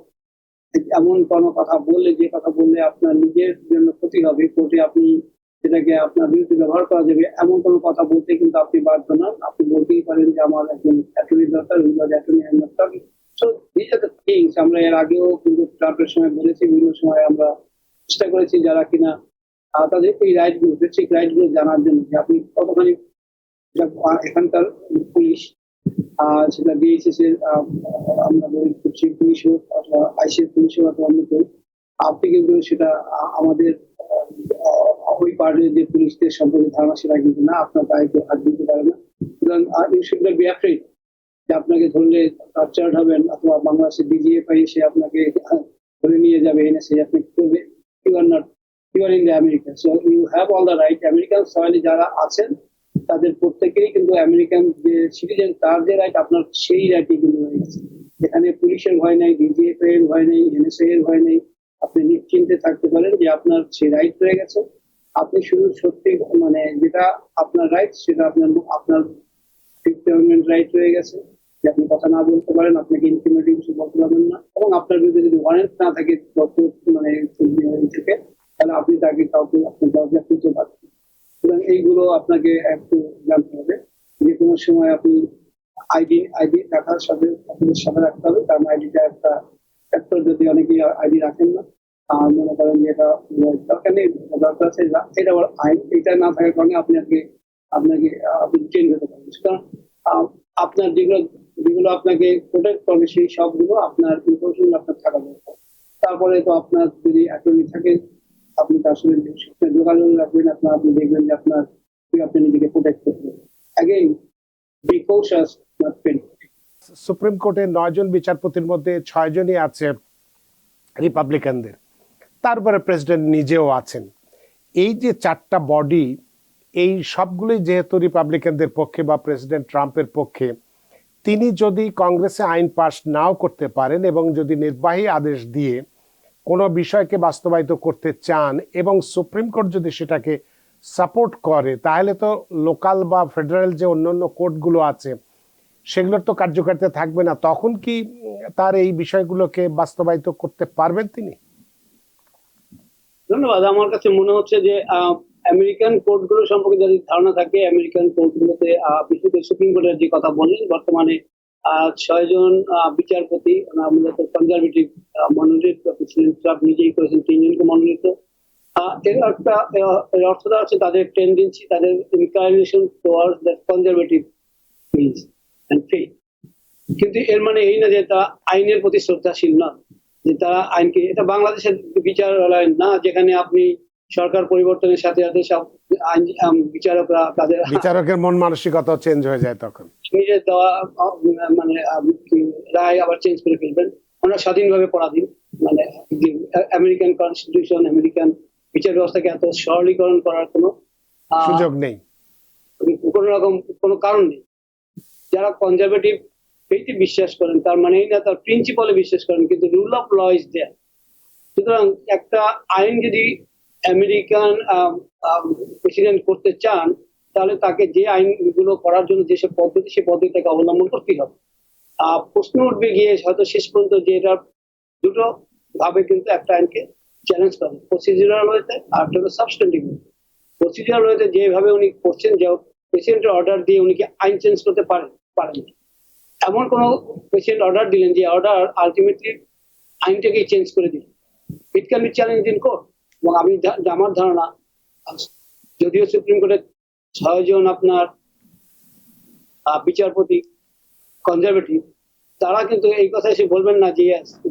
এমন কোনো কথা বললে, যে কথা বললে আপনার নিজের জন্য ক্ষতি হবে, কোর্টে আপনি সেটাকে আপনার বিরুদ্ধে ব্যবহার করা যাবে, এমন কোনো কথা বলতে কিন্তু আপনি বাধ্য নন। আপনি বলতেই পারেন যে আমার একজন অ্যাটর্নি দরকার, অ্যাটর্নি দরকার। So this are the things আমরা এর আগেও কিন্তু ট্রাম্পের সময় বলেছি, বিভিন্ন সময় আমরা চেষ্টা করেছি যারা কিনা তাদের এই রাইট গুলো, বেসিক রাইট গুলো জানার জন্য যে আপনি কতখানি এখানকার পুলিশ, সেটা ডিএইচএস এর আমরা বলি পুলিশ হোক অথবা আইসিএস পুলিশ হোক অথবা অন্য কেউ, আপনি কিন্তু সেটা আমাদের ওই পার্টির যে পুলিশদের সম্পর্কে ধারণা সেটা কিন্তু না, আপনার গায়ে কেউ হাত দিতে পারে না। সুতরাং you should not be afraid যে আপনাকে ধরলে টর্চার্ড হবেন, অথবা বাংলাদেশের ডিজিএফআই এসে আপনাকে ধরে নিয়ে যাবে, এনে সে আপনি করবে। You are not, you are in the America, so you have all the right. American সয়েলে যারা আছেন তাদের প্রত্যেকেই কিন্তু আমেরিকান যে সিটিজেন, তার যে রাইট আপনার সেই রাইটই কিন্তু রয়ে গেছে। এখানে পুলিশের ভয় নাই, ডিজিএফআই এর ভয় নেই, এনএসএ এর ভয় নেই। আপনি নিশ্চিন্তে থাকতে পারেন যে আপনার সেই রাইট রয়ে গেছে। আপনি শুধু সত্যি মানে যেটা আপনার রাইট সেটা আপনার ফিফথ অ্যামেন্ডমেন্ট রাইট রয়ে গেছে, আপনি কথা না বলতে পারেন, আপনাকে ইনফরমেটিভ কিছু বলতে পারবেন না, এবং আপনার বিরুদ্ধে যদি ওয়ারেন্ট না থাকে মানে থেকে, তাহলে আপনি তাকে কাউকে আপনার দরজা খুলতে পারবেন। সুতরাং এইগুলো আপনাকে একটু জানতে হবে। যে কোনো সময় আপনি আইডি রাখার সাথে আপনাদের সাথে রাখতে হবে, কারণ আইডিটা একটা যদি অনেকে আইডি রাখেন না, মনে করেন যে এটা দরকার নেই, দরকার আছে, এটা আবার আইন, এটা না থাকার কারণে আপনাকে আপনি চেঞ্জ হতে পারেন। সুতরাং আপনার যেগুলো আপনাকে প্রোটেক্ট করবে সেই সবগুলো আপনার ইনফরমেশন আপনার থাকা দরকার। তারপরে তো আপনার যদি অ্যাটর্নি থাকে, আপনি তার সঙ্গে যোগাযোগ রাখবেন, আপনি দেখবেন যে আপনি নিজেকে প্রোটেক্ট করবেন। Again, be cautious, not pain. Supreme কোর্টে 9 জন বিচারপতির মধ্যে 6 জনই আছে রিপাবলিকানদের, তারপরে প্রেসিডেন্ট নিজেও আছেন। এই যে 4টা বডি, এই সবগুলোই যেহেতু রিপাবলিকানদের পক্ষে বা প্রেসিডেন্ট ট্রাম্পের পক্ষে, তিনি যদি কংগ্রেসে আইন পাশ নাও করতে পারেন এবং যদি নির্বাহী আদেশ দিয়ে কোনো বিষয়কে বাস্তবায়িত করতে চান এবং সুপ্রিম কোর্ট যদি সেটাকে সাপোর্ট করে, তাহলে তো লোকাল বা ফেডারেল যে অন্যান্য কোর্টগুলো আছে সেগুলোর তো কার্যকারিতা থাকবে না। তখন কি তার এই বিষয়গুলোকে বাস্তবায়িত করতে পারবেন তিনি? ধন্যবাদ। আমার কাছে মনে হচ্ছে যে আমেরিকান কোর্টগুলো সম্পর্কে যদি ধারণা থাকে, আমেরিকান কোর্টগুলোতে বিশেষ করে সুপ্রিম কোর্টের যে কথা বললেন, বর্তমানে 6 জন বিচারপতি মূলত কনজারভেটিভ মনোনীত, প্রেসিডেন্ট ট্রাম্প নিজেই করেছেন 3 জনকে মনোনীত। এর একটা এর অর্থ হচ্ছে তাদের টেন্ডেন্সি, তাদের inclination towards the conservative views and faith. কিন্তু এর মানে এই না যে তারা আইনের প্রতি শ্রদ্ধাশীল না, যে তারা আইনকে, এটা বাংলাদেশের বিচারালয় না যেখানে আপনি সরকার পরিবর্তনের সাথে সাথে সব বিচারকরা তাদের বিচারকের মন মানসিকতা চেঞ্জ হয়ে যায়, তখন নিজের দেওয়া মানে রায় আবার চেঞ্জ করে ফেলবেন। আমরা স্বাধীনভাবে পরাধীন, মানে আমেরিকান কনস্টিটিউশন, আমেরিকান বিচার ব্যবস্থাকে এত সরলীকরণ করার সুযোগ নেই, কোনো রকম কোনো কারণ নেই। যারা কনজারভেটিভ ফেইথে বিশ্বাস করেন, তার মানে এই না তার প্রিন্সিপালে বিশ্বাস করেন, কিন্তু rule of law is there. সুতরাং একটা আইন যদি আমেরিকান প্রেসিডেন্ট করতে চান, তাহলে তাকে যে আইনগুলো করার জন্য যেসব পদ্ধতি, সেই পদ্ধতি তাকে অবলম্বন করতেই হবে। প্রশ্ন উঠবে গিয়ে হয়তো শেষ পর্যন্ত যে এটা দুটো ভাবে কিন্তু একটা আইনকে চ্যালেঞ্জ করে, প্রসিডিউরাল ওয়েতে আর হলো সাবস্টেন্টিভ ওয়েতে। প্রসিডিউরাল ওয়েতে যেভাবে উনি করছেন, যে প্রেসিডেন্টের অর্ডার দিয়ে উনি কি আইন চেঞ্জ করতে পারেন? এমন কোন প্রেসিডেন্ট অর্ডার দিলেন যে অর্ডার আলটিমেটলি আইনটাকেই চেঞ্জ করে দিলেন, it can be challenge in court. এবং আমার ধারণা, যদিও সুপ্রিম কোর্টের 6 জন আপনার বিচারপতি কনজারভেটিভ, তারা কিন্তু এই কথা এসে বলবেন না যে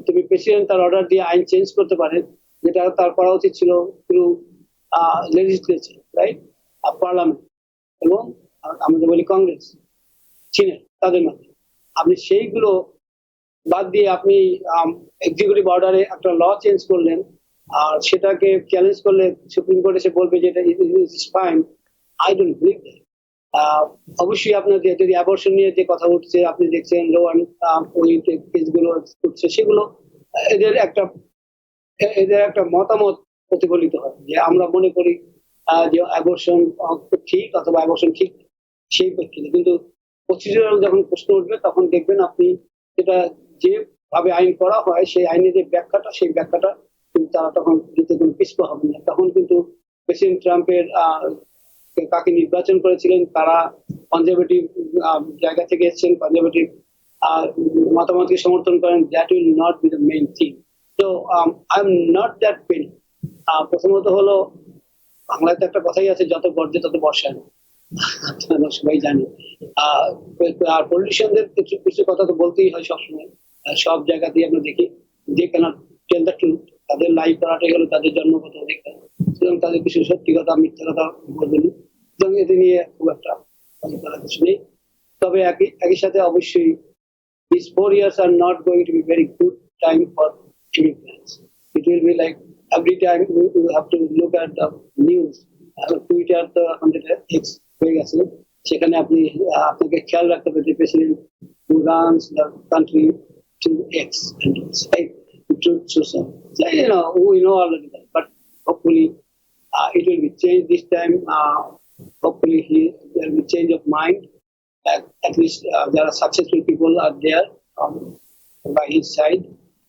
তুমি প্রেসিডেন্ট তার অর্ডার দিয়ে আইন চেঞ্জ করতে পারেন, যেটা তার করা উচিত ছিল থ্রু লেজিসলেচার, রাইট, পার্লামেন্ট, এবং আমরা বলি কংগ্রেস, চীনের, তাদের মধ্যে। আপনি সেইগুলো বাদ দিয়ে আপনি এক্সিকিউটিভ অর্ডারে একটা ল চেঞ্জ করলেন, আর সেটাকে চ্যালেঞ্জ করলে সুপ্রিম কোর্ট এসে বলবে যে এটা is fine. I don't believe that. অবশ্যই আপনার যদি অ্যাবর্শন নিয়ে যে কথা উঠছে, আপনি দেখছেন লো ওই কেসগুলো উঠছে, সেগুলো এদের একটা মতামত প্রতিফলিত হয়, যে আমরা মনে করি যে অ্যাবর্শন ঠিক অথবা অ্যাবর্শন ঠিক, সেই প্রেক্ষিতে। কিন্তু প্রসিডিউরাল যখন প্রশ্ন উঠবে, তখন দেখবেন আপনি সেটা যেভাবে আইন করা হয়, সেই আইনের যে ব্যাখ্যাটা, সেই ব্যাখ্যাটা কিন্তু তারা তখন দিতে কোনো পিছপা হবে না। তখন কিন্তু প্রেসিডেন্ট ট্রাম্পের কাকে নির্বাচন করেছিলেন, তারা কনজারভেটিভ জায়গা থেকে এসেছেন, কনজারভেটিভ মতামতকে সমর্থন করেন, that will not be the main thing. তো I am not that pen. প্রথমত হলো, বাংলাতে একটা কথাই আছে, যত গর্জে তত বর্ষা নেই, সবাই জানি। আর পলিটিশিয়ানদের কিছু কথা তো বলতেই হয় সবসময়, সব জায়গাতেই আমরা দেখি, যে কেন টেল দ্য ট্রুথ, তাদের লাইভ করাটাই হলো তাদের জন্মগত অধিকার। সুতরাং তাদের কিছু সত্যি কথা, মিথ্যা কথা বলবেন, সুতরাং এতে নিয়ে খুব একটা করার কিছু নেই। তবে একই সাথে অবশ্যই these 4 years are not going to be very good time for immigrants. It will be like every time we have to look at the news, Twitter তো আমাদের X হয়ে গেছে, সেখানে আপনাকে খেয়াল রাখতে হবে যে president who runs the country to X and right to social. So, we know already that, but hopefully it will be changed this time. Hopefully there will be change of mind, at least যারা successful people are there by his side.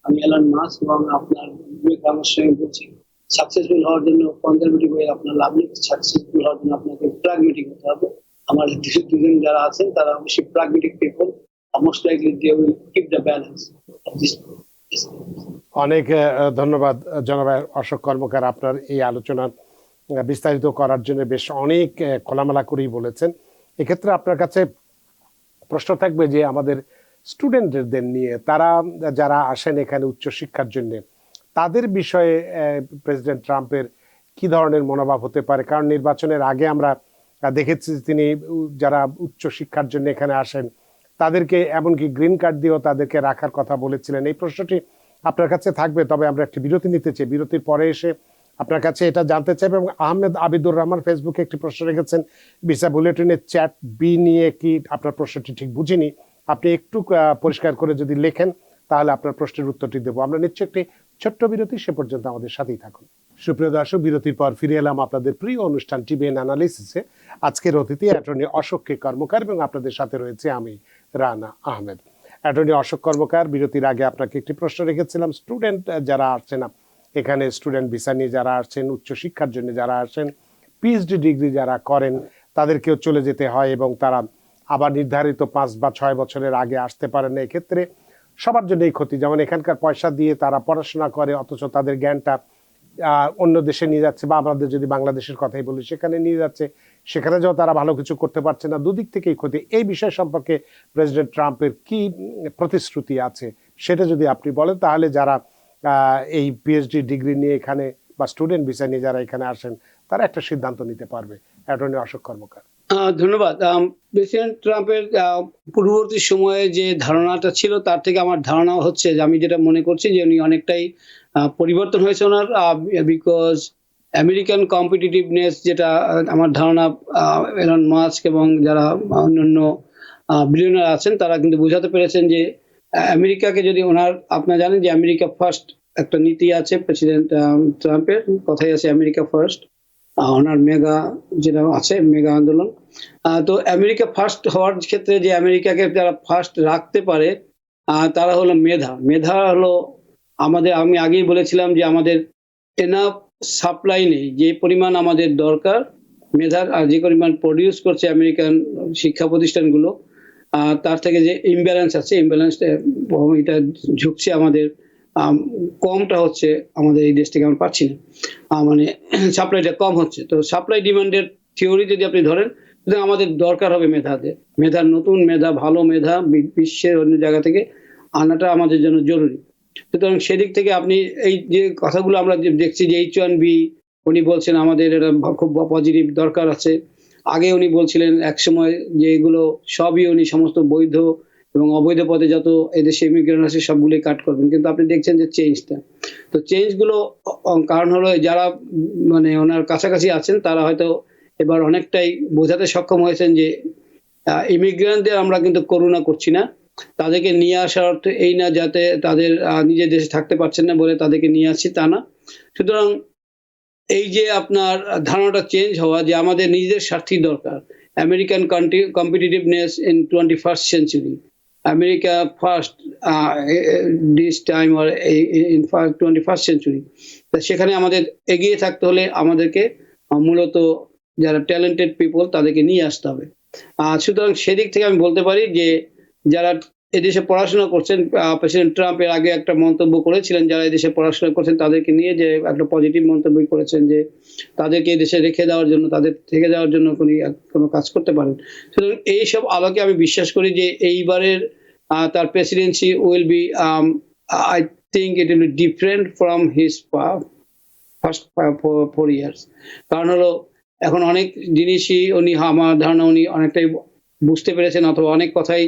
আমি Elon Musk এবং আপনার বিবেক রামের সঙ্গে বলছি, successful হওয়ার জন্য conservative হয়ে আপনার লাভ নেই, সাকসেসফুল হওয়ার জন্য আপনাকে প্রাগমেটিক হতে হবে। আমাদের দেশের দুজন যারা আছেন তারা অবশ্যই pragmatic people, most likely they will keep the balance. অনেক ধন্যবাদ জনাব অশোক কর্মকার, আপনার এই আলোচনা বিস্তারিত করার জন্য বেশ অনেক খোলামেলা করেই বলেছেন। এক্ষেত্রে আপনার কাছে প্রশ্ন থাকবে যে আমাদের স্টুডেন্টদের নিয়ে, তারা যারা আসেন এখানে উচ্চশিক্ষার জন্য, তাদের বিষয়ে প্রেসিডেন্ট ট্রাম্পের কি ধরনের মনোভাব হতে পারে? কারণ নির্বাচনের আগে আমরা দেখেছি তিনি যারা উচ্চশিক্ষার জন্য এখানে আসেন তাদেরকে এমনকি গ্রিন কার্ড দিয়েও তাদেরকে রাখার কথা বলেছিলেন। এই প্রশ্নটি আপনার কাছে থাকবে, তবে আমরা একটি বিরতি নিতে চাই। বিরতির পরে এসে আপনার কাছে এটা জানতে চাইবে। এবং আহমেদ আবিদুর রহমান ফেসবুকে একটি প্রশ্ন রেখেছেন ভিসা বুলেটিনের চ্যাট বি নিয়ে, কি আপনার প্রশ্নটি ঠিক বুঝিনি, আপনি একটু পরিষ্কার করে যদি লেখেন তাহলে আপনার প্রশ্নের উত্তরটি দেবো। আমরা নিচ্ছি একটি ছোট্ট বিরতি, সে পর্যন্ত আমাদের সাথেই থাকুন। সুপ্রিয় দর্শক, বিরতির পর ফিরে এলাম আপনাদের প্রিয় অনুষ্ঠান টিভিএন অ্যানালিসিসে। আজকের অতিথি অ্যাটর্নি অশোক কে কর্মকার এবং আপনাদের সাথে রয়েছে আমি রানা আহমেদ। অ্যাটর্নি অশোক কর্মকার, বিরতির আগে আপনাকে একটি প্রশ্ন রেখেছিলাম, স্টুডেন্ট যারা আসছেন এখানে, স্টুডেন্ট ভিসা নিয়ে যারা আসছেন, উচ্চশিক্ষার জন্য যারা আসেন, পিএইচডি ডিগ্রি যারা করেন, তাদেরকেও চলে যেতে হয় এবং তারা আবার নির্ধারিত 5 বা 6 বছরের আগে আসতে পারেন না। এক্ষেত্রে সবার জন্য এই ক্ষতি, যেমন এখানকার পয়সা দিয়ে তারা পড়াশোনা করে অথচ তাদের জ্ঞানটা অন্য দেশে নিয়ে যাচ্ছে, বা আমাদের যদি বাংলাদেশের কথাই বলি সেখানে নিয়ে যাচ্ছে, সেখানে যাও তারা ভালো কিছু করতে পারছে না। দুদিক থেকেই ক্ষতি। এই বিষয় সম্পর্কে প্রেসিডেন্ট ট্রাম্পের কি প্রতিশ্রুতি আছে সেটা যদি আপনি বলেন, তাহলে যারা এই পিএইচডি ডিগ্রি নিয়ে এখানে বা স্টুডেন্ট ভিসা নিয়ে যারা এখানে আসেন তারা একটা সিদ্ধান্ত নিতে পারবে। অ্যাটর্নি অশোক কর্মকার। ধন্যবাদ। প্রেসিডেন্ট ট্রাম্পের পূর্ববর্তী সময়ে যে ধারণাটা ছিল তার থেকে আমার ধারণা হচ্ছে যে, আমি যেটা মনে করছি যে উনি অনেকটাই পরিবর্তন হয়েছে ওনার, বিকজ আমেরিকান কম্পিটিটিভনেস, যেটা আমার ধারণা এলন মাস্ক এবং যারা অন্যান্য বিলিয়নার আছেন তারা কিন্তু বোঝাতে পেরেছেন যে আমেরিকাকে যদি ওনার, আপনারা জানেন যে আমেরিকা ফার্স্ট একটা নীতি আছে প্রেসিডেন্ট ট্রাম্পের, কথাই আছে আমেরিকা ফার্স্ট, ওনার মেগা যেটা আছে মেগা আন্দোলন। তো আমেরিকা ফার্স্ট হওয়ার ক্ষেত্রে যে আমেরিকাকে যারা ফার্স্ট রাখতে পারে তারা হলো মেধা হলো আমাদের, আমি আগেই বলেছিলাম যে আমাদের এনাফ সাপ্লাই নেই, যে পরিমাণ আমাদের দরকার মেধার আর যে পরিমাণ প্রডিউস করছে আমেরিকান শিক্ষা প্রতিষ্ঠানগুলো, তার থেকে যে ইমব্যালেন্স আছে, ইমব্যালেন্সটা এটা ঝুঁকছে আমাদের, কমটা হচ্ছে আমাদের এই দেশ থেকে আমরা পাচ্ছি না, মানে সাপ্লাইটা কম হচ্ছে। তো সাপ্লাই ডিমান্ডের থিওরি যদি আপনি ধরেন, আমাদের দরকার হবে মেধার নতুন মেধা, ভালো মেধা বিশ্বের অন্য জায়গা থেকে আনাটা আমাদের জন্য জরুরি। সুতরাং সেদিক থেকে আপনি এই যে কথাগুলো আমরা দেখছি যে H1B, উনি বলছেন আমাদের এটা খুব পজিটিভ দরকার আছে। আগে উনি বলছিলেন একসময় যে এগুলো সবই উনি সমস্ত বৈধ এবং অবৈধ পথে যত এদেশে ইমিগ্রেন্ট আছে সবগুলোই কাট করবেন, কিন্তু আপনি দেখছেন যে চেঞ্জটা, তো চেঞ্জগুলো কারণ হলো যারা মানে ওনার কাছাকাছি আছেন তারা হয়তো এবার অনেকটাই বোঝাতে সক্ষম হয়েছেন যে ইমিগ্রেন্টদের আমরা কিন্তু করুণা করছি না, তাদেরকে নিয়ে আসার অর্থ এই না যাতে তাদের নিজের দেশে থাকতে পারছেন না বলে তাদেরকে নিয়ে আসছি, তা না। সুতরাং এই যে আপনার ধারণাটা চেঞ্জ হওয়া যে আমাদের নিজেদের স্বার্থই দরকার, American competitiveness in 21st century, America first this time or in 21st century, তা সেখানে আমাদের এগিয়ে থাকতে হলে আমাদেরকে মূলত যারা ট্যালেন্টেড পিপল তাদেরকে নিয়ে আসতে হবে। সুতরাং সেদিক থেকে আমি বলতে পারি যে যারা এদেশে পড়াশোনা করছেন, প্রেসিডেন্ট ট্রাম্প এর আগে একটা মন্তব্য করেছিলেন যারা এদেশে পড়াশোনা করছেন তাদেরকে নিয়ে, যে একটা পজিটিভ মন্তব্য করেছেন যে তাদেরকে এদেশে রেখে দেওয়ার জন্য, তাদের থেকে যাওয়ার জন্য কোনো কাজ করতে পারেন। সুতরাং এইসব আলোকে আমি বিশ্বাস করি যে এইবারের তার Presidency will be, I think it will be different from his first 4 years। কারণ হলো এখন অনেক জিনিসই উনি, আমার ধারণা উনি অনেকটাই বুঝতে পেরেছেন, অথবা অনেক কথাই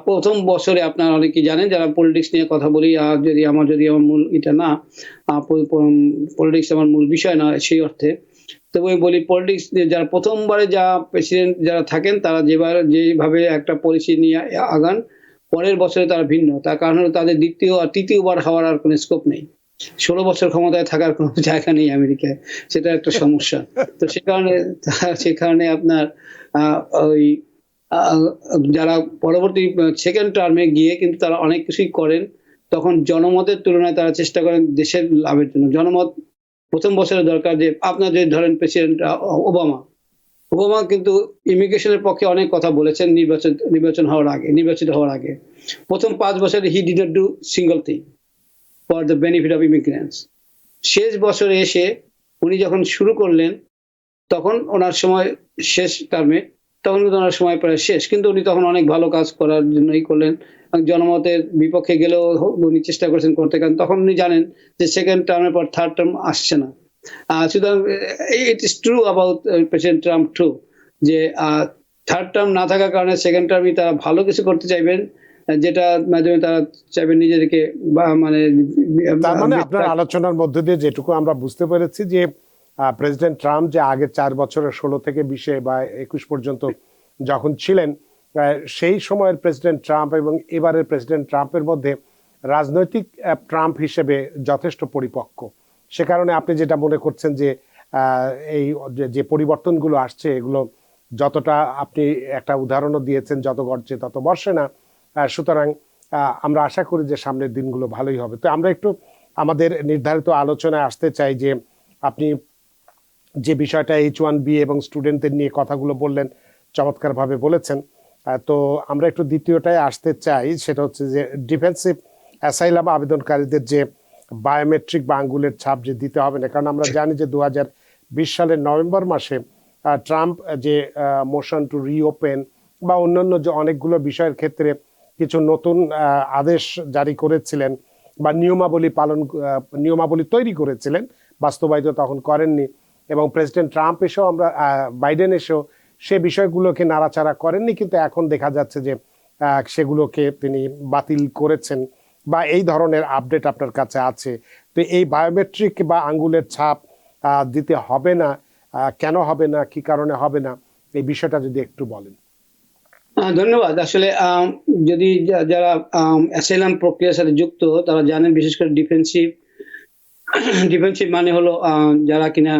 প্রথম বছরে আপনারা অনেকেই জানেন যারা পলিটিক্স নিয়ে কথা বলি, আর যদি আমার মূল এটা না, পলিটিক্স আমার মূল বিষয় না সেই অর্থে, তবে বলি পলিটিক্স যারা প্রথমবারে যা প্রেসিডেন্ট যারা থাকেন তারা যেভাবে একটা পলিসি নিয়ে আগান, পরের বছরে তারা ভিন্ন। তার কারণ হলো তাদের দ্বিতীয় আর তৃতীয়বার হওয়ার আর কোনো স্কোপ নেই, 16 বছর ক্ষমতায় থাকার কোনো জায়গা নেই আমেরিকায়, সেটা একটা সমস্যা। তো সে কারণে আপনার ওই যারা পরবর্তী সেকেন্ড টার্মে গিয়ে কিন্তু তারা অনেক কিছুই করেন, তখন জনমতের তুলনায় তারা চেষ্টা করেন দেশের লাভের জন্য। জনমত প্রথম বছরে দরকার, যে আপনার যে ধরেন প্রেসিডেন্ট ওবামা ওবামা কিন্তু ইমিগ্রেশনের পক্ষে অনেক কথা বলেছেন নির্বাচিত হওয়ার আগে। প্রথম 5 বছরে he did not do single thing for the benefit of immigrants. শেষ বছরে এসে উনি যখন শুরু করলেন, তখন ওনার সময় শেষ টার্মে, তখন কিন্তু ওনার সময় প্রায় শেষ, কিন্তু উনি তখন অনেক ভালো কাজ করার জন্যই করলেন। জনমতের বিপক্ষে গেলেও উনি চেষ্টা করেছেন করতে, কারণ তখন উনি জানেন যে সেকেন্ড টার্মের পর থার্ড টার্ম আসছে না। সুতরাং it is true about president Trump too, যে থার্ড টার্ম না থাকার কারণে সেকেন্ড টার্মে তারা ভালো কিছু করতে চাইবেন, যেটা মাধ্যমে তারা চাইবেন নিজেদেরকে মানে তার মানে আপনার আলোচনার মধ্যে দিয়ে যেটুকু আমরা বুঝতে পেরেছি যে প্রেসিডেন্ট ট্রাম্প যে আগের 4 বছরের 16 থেকে 20 বা 21 পর্যন্ত যখন ছিলেন, সেই সময়ের প্রেসিডেন্ট ট্রাম্প এবং এবারের প্রেসিডেন্ট ট্রাম্পের মধ্যে রাজনৈতিক ট্রাম্প হিসেবে যথেষ্ট পরিপক্ক। সে কারণে আপনি যেটা মনে করছেন যে এই যে পরিবর্তনগুলো আসছে, এগুলো যতটা আপনি একটা উদাহরণও দিয়েছেন, যত গড়ছে তত বর্ষে না। সুতরাং আমরা আশা করি যে সামনের দিনগুলো ভালোই হবে। তো আমরা একটু আমাদের নির্ধারিত আলোচনায় আসতে চাই যে আপনি যে বিষয়টা H1B এবং স্টুডেন্টদের নিয়ে কথাগুলো বললেন, চমৎকারভাবে বলেছেন। তো আমরা একটু দ্বিতীয়টায় আসতে চাই, সেটা হচ্ছে যে ডিফেন্সিভ অ্যাসাইলাম আবেদনকারীদের যে বায়োমেট্রিক বা আঙ্গুলের ছাপ যে দিতে হবে না, কারণ আমরা জানি যে 2020 সালের নভেম্বর মাসে ট্রাম্প যে মোশন টু রিওপেন বা অন্যান্য যে অনেকগুলো বিষয়ের ক্ষেত্রে কিছু নতুন আদেশ জারি করেছিলেন বা নিয়মাবলী তৈরি করেছিলেন, বাস্তবায়িত তখন করেননি। এবং প্রেসিডেন্ট ট্রাম্প এসেও বাইডেন এসেও সে বিষয়গুলোকে নাড়াচাড়া করেননি, কিন্তু এখন দেখা যাচ্ছে যে সেগুলোকে তিনি বাতিল করেছেন বা এই ধরনের আপডেট আপনার কাছে আছে। তো এই বায়োমেট্রিক বা আঙ্গুলের ছাপ দিতে হবে না, কেন হবে না, কি কারণে হবে না, এই বিষয়টা যদি একটু বলেন। ধন্যবাদ। আসলে যদি যারা অ্যাসাইলাম প্রক্রিয়ার সাথে যুক্ত তারা জানেন, বিশেষ করে ডিফেন্সিভ মানে হলো যারা কিনা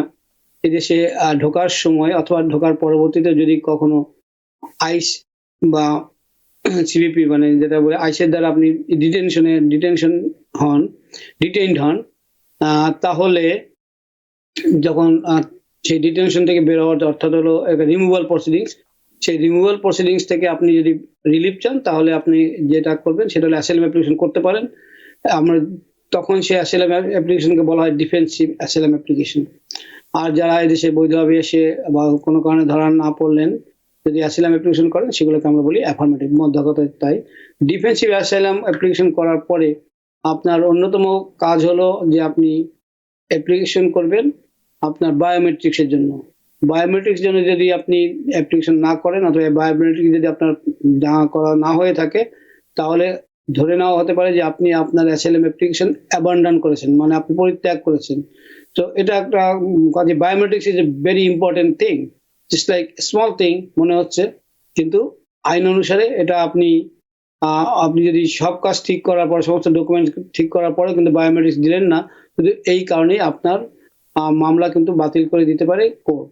এদেশে ঢোকার সময় অথবা ঢোকার পরবর্তীতে যদি কখনো আইস বা সিবিপি মানে যেটা বলে আইসের দ্বারা আপনি ডিটেইনড হন, তাহলে যখন সেই ডিটেনশন থেকে বের হওয়ার অর্থাৎ হলো একটা রিমুভাল প্রসিডিংস, সেই রিমুভাল প্রসিডিংস থেকে আপনি যদি রিলিফ চান, তাহলে আপনি যেটা করবেন সেটা হলো অ্যাসাইলাম অ্যাপ্লিকেশন করতে পারেন। আমরা তখন সেই অ্যাসাইলাম অ্যাপ্লিকেশনকে বলা হয় ডিফেন্সিভ অ্যাসাইলাম অ্যাপ্লিকেশন। আর যারা এদেশে বৈধভাবে এসে বা কোনো কারণে ধরা না পড়লেন, যদি অ্যাসাইলাম অ্যাপ্লিকেশন করেন, সেগুলোকে আমরা বলি অ্যাফার্মেটিভ, মধ্যকতা। তাই ডিফেন্সিভ অ্যাসাইলাম অ্যাপ্লিকেশন করার পরে আপনার অন্যতম কাজ হলো যে আপনি অ্যাপ্লিকেশন করবেন আপনার বায়োমেট্রিক্সের জন্য। বায়োমেট্রিক্স জন্য যদি আপনি অ্যাপ্লিকেশন না করেন অথবা বায়োমেট্রিক যদি আপনার করা না হয়ে থাকে, তাহলে ধরে নেওয়া হতে পারে যে আপনি আপনার অ্যাসাইলাম অ্যাপ্লিকেশন অ্যাবান্ডন করেছেন, মানে আপনি পরিত্যাগ করেছেন। তো এটা একটা কাজে biometrics is a very important thing, just like small thing মনে হচ্ছে, কিন্তু আইন অনুসারে এটা আপনি যদি সব কাজ ঠিক করার পর, সমস্ত ডকুমেন্ট ঠিক করার পরে কিন্তু বায়োমেট্রিক্স দিলেন না, কিন্তু এই কারণেই আপনার মামলা কিন্তু বাতিল করে দিতে পারে কোর্ট।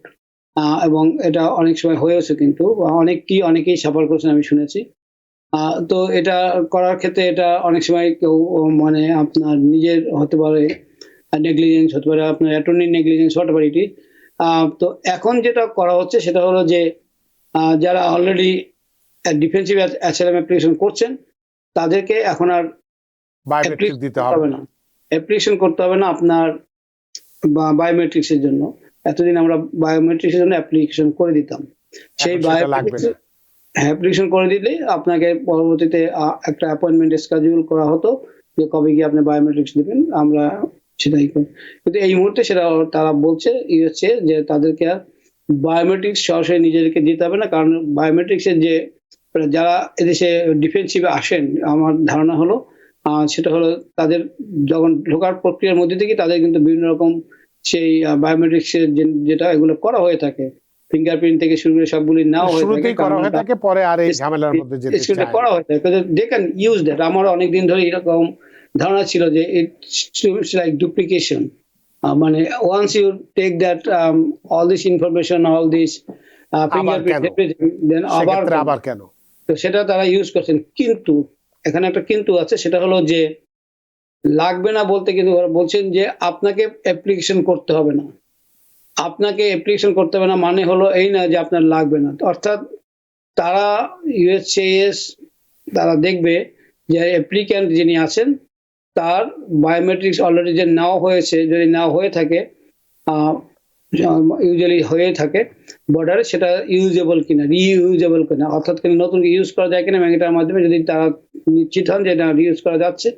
এবং এটা অনেক সময় হয়েছে, কিন্তু অনেকেই সাফার করেছেন আমি শুনেছি। তো এটা করার ক্ষেত্রে এটা অনেক সময় কেউ মানে আপনার নিজের হতে পারে নেগলিজেন্স, হতে পারে আপনার অ্যাটর্নি নেগলিজেন্স, হতে পারে এটি। তো এখন যেটা করা হচ্ছে সেটা হলো যে যারা অলরেডি ডিফেন্সিভ অ্যাসাইলাম অ্যাপ্লিকেশন করছেন, তাদেরকে এখন আর বায়োমেট্রিক দিতে হবে না, অ্যাপ্লিকেশন করতে হবে না আপনার বায়োমেট্রিক্সের জন্য। এতদিন আমরা বায়োমেট্রিক্সের জন্য অ্যাপ্লিকেশন করে দিতাম, সেই অ্যাপ্লিকেশন করে দিলে আপনাকে পরবর্তীতে একটা অ্যাপয়েন্টমেন্ট স্কেডিউল করা হতো যে কবে গিয়ে আপনি বায়োমেট্রিক্স দিবেন, আমরা সেটাই করি। কিন্তু এই মুহূর্তে সেটা তারা বলছে হচ্ছে যে তাদেরকে বায়োমেট্রিক্স সরাসরি নিজেদেরকে দিতে হবে না, কারণ বায়োমেট্রিক্সের যে যারা এদেশে ডিফেন্সিভে আসেন, আমার ধারণা হলো সেটা হলো তাদের যখন ঢোকার প্রক্রিয়ার মধ্যে থেকে তাদের কিন্তু বিভিন্ন রকম সেই বায়োমেট্রিক্সের যেটা এগুলো করা হয়ে থাকে, ফিঙ্গারপ্রিন্ট থেকে শুরু করে সবগুলি নাও হয়ে থাকে, পরে আর এই ঝামেলার মধ্যে যেতে করা হয়ে থাকে, দে ক্যান ইউজ দ্যাট। আমার অনেকদিন ধরে এরকম ধারণা ছিল যে ইটস লাইক ডুপ্লিকেশন, মানে once you take that all this information, all this fingerprint then সেক্ষেত্রে আবার কেন? তো সেটা তারা ইউজ করছেন, কিন্তু এখানে একটা কিন্তু আছে, সেটা হলো যে লাগবে না বলতে কিন্তু ওরা বলছেন যে আপনাকে অ্যাপ্লিকেশন করতে হবে না। আপনাকে অ্যাপ্লিকেশন করতে হবে না মানে হলো এই না যে আপনার লাগবে না। অর্থাৎ তারা USCIS তারা দেখবে যে অ্যাপ্লিক্যান্ট যিনি আছেন তার বায়োমেট্রিক্স অলরেডি যে নেওয়া হয়েছে, যদি নেওয়া হয়ে থাকে ইউজুয়ালি হয়ে থাকে বর্ডারে, সেটা ইউজেবল কিনা, রিইউজেবল কিনা, অর্থাৎ নতুন ইউজ করা যায় কিনা, এবং এটার মাধ্যমে যদি তারা নিশ্চিত হন যে এটা রিউজ করা যাচ্ছে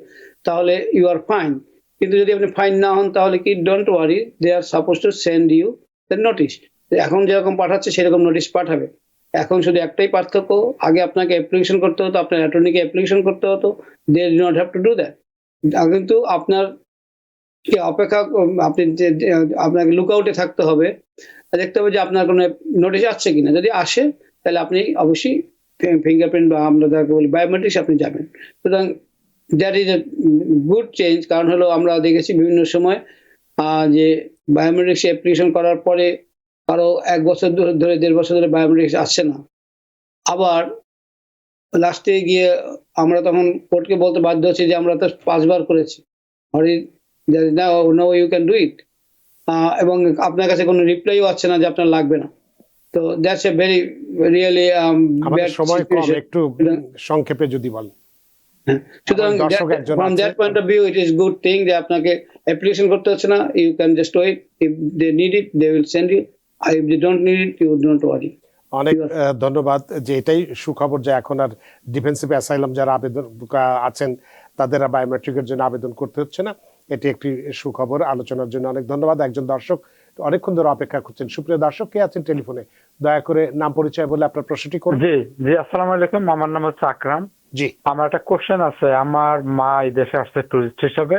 তাহলে ইউ আর ফাইন। কিন্তু যদি আপনি ফাইন না হন তাহলে কি, don't worry, they are suppose to send you the notice. এখন যেরকম পাঠাচ্ছে সেরকম নোটিশ পাঠাবে। এখন শুধু একটাই পার্থক্য, আগে আপনাকে অ্যাপ্লিকেশন করতে হতো, আপনার অ্যাটর্নিকে অ্যাপ্লিকেশন করতে হতো, they do not have to do that. কিন্তু আপনার কি অপেক্ষা, আপনি আপনাকে লুক আউটে থাকতে হবে, দেখতে হবে যে আপনার কোনো নোটিশ আসছে কিনা। যদি আসে তাহলে আপনি অবশ্যই ফিঙ্গারপ্রিন্ট বা আমরা যাকে বলি বায়োমেট্রিক্স আপনি যাবেন। সুতরাং that is a good change. কারণ হলো আমরা দেখেছি বিভিন্ন সময় যে বায়োমেট্রিক্স অ্যাপ্লিকেশন করার পরে আরো 1 বছর ধরে 1.5 বছর ধরে বায়োমেট্রিক্স আসছে না, আবার লাস্টে গিয়ে আমরা তখন কোর্টকে বলতে বাধ্য হচ্ছি যে আমরা তো 5 বার করেছি, now you can do it, এবং আপনার কাছে কোনো রিপ্লাইও আসছে না যে আপনার লাগবে না। তো দ্যাটস এ ভেরি রিয়েলি আমাদের সময় কম, একটু সংক্ষেপে যদি বলেন। সুতরাং from that point of view it is good thing যে আপনাকে অ্যাপ্লিকেশন করতে হচ্ছে না, you can just wait, if they need it they will send you, if they don't need it you don't worry. অনেক ধন্যবাদ। যে এটাই সুখবর যে এখন আর ডিফেন্সিভ অ্যাসাইলাম যারা আবেদন আছেন তাদের বায়োমেট্রিকের জন্য আবেদন করতে হচ্ছে না, এটি একটি সুখবর। আলোচনার জন্য অনেক ধন্যবাদ। একজন দর্শক অনেকক্ষণ ধরে অপেক্ষা করছেন। সুপ্রিয় দর্শক, কে আছেন টেলিফোনে? দয়া করে নাম পরিচয় বলে আপনার প্রশ্নটি করুন। জি জি, আসসালামু আলাইকুম, আমার নাম হচ্ছে আকরাম। জি, আমার একটা কোশ্চেন আছে। আমার মা এই দেশে আসছে টুরিস্ট হিসেবে,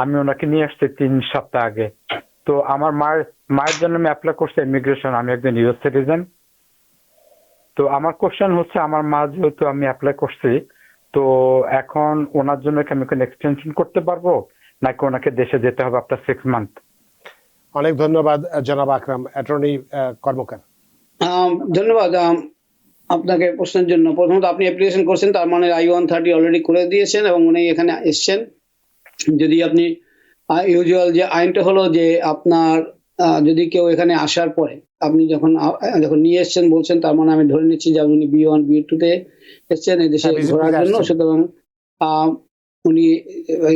আমি ওনাকে নিয়ে আসছি 3 সপ্তাহ আগে। তো আমার মায়ের জন্য আমি অ্যাপ্লাই করছি ইমিগ্রেশন, আমি একজন ইউএস সিটিজেন। তো আমার কোশ্চেন হচ্ছে, আমার মা যেহেতু আমি অ্যাপ্লাই করছি, তো এখন ওনার জন্য কি আমি কোনো এক্সটেনশন করতে পারবো, নাকি ওনাকে দেশে যেতে হবে আফটার 6 মান্থ? অনেক ধন্যবাদ জনাব আকরাম। অ্যাটর্নি কর্মকার। ধন্যবাদ আপনাকে প্রশ্নের জন্য। প্রথমত আপনি অ্যাপ্লিকেশন করছেন, তার মানে I-130 অলরেডি করে দিয়েছেন এবং উনি এখানে এসছেন। যদি আপনি ইউজুয়াল যে আইনটা হলো যে আপনার যদি কেউ এখানে আসার পরে আপনি যখন নিয়ে এসছেন বলছেন, তার মানে আমি ধরে নিচ্ছি যে আপনি B1 B2 তে এসছেন এই দেশে ঘোরার জন্য। সুতরাং উনি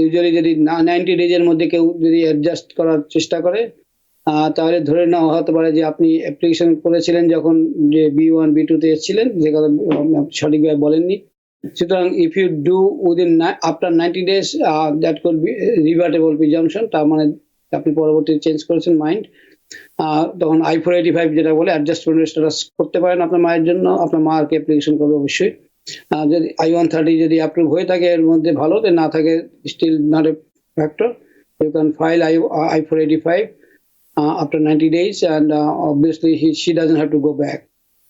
ইউজুয়ালি যদি 90 ডেজের মধ্যে কেউ যদি অ্যাডজাস্ট করার চেষ্টা করে তাহলে ধরে নেওয়া হতে পারে যে আপনি অ্যাপ্লিকেশন করেছিলেন যখন যে B1 B2 তে এসেছিলেন, যে কথা সঠিকভাবে বলেননি। সুতরাং if you do within after 90 days that could be revertible presumption, তার মানে আপনি পরবর্তীতে চেঞ্জ করেছেন মাইন্ড, তখন I-485 যেটা বলে অ্যাডজাস্টমেন্ট স্ট্যাটাস করতে পারেন আপনার মায়ের জন্য। আপনার মাকে অ্যাপ্লিকেশন করবে অবশ্যই। যদি I-130 যদি অ্যাপ্রুভ হয়ে থাকে এর মধ্যে ভালো, যদি না থাকে still not a factor, you can file I-485 after 90 days, and obviously she doesn't have to go back.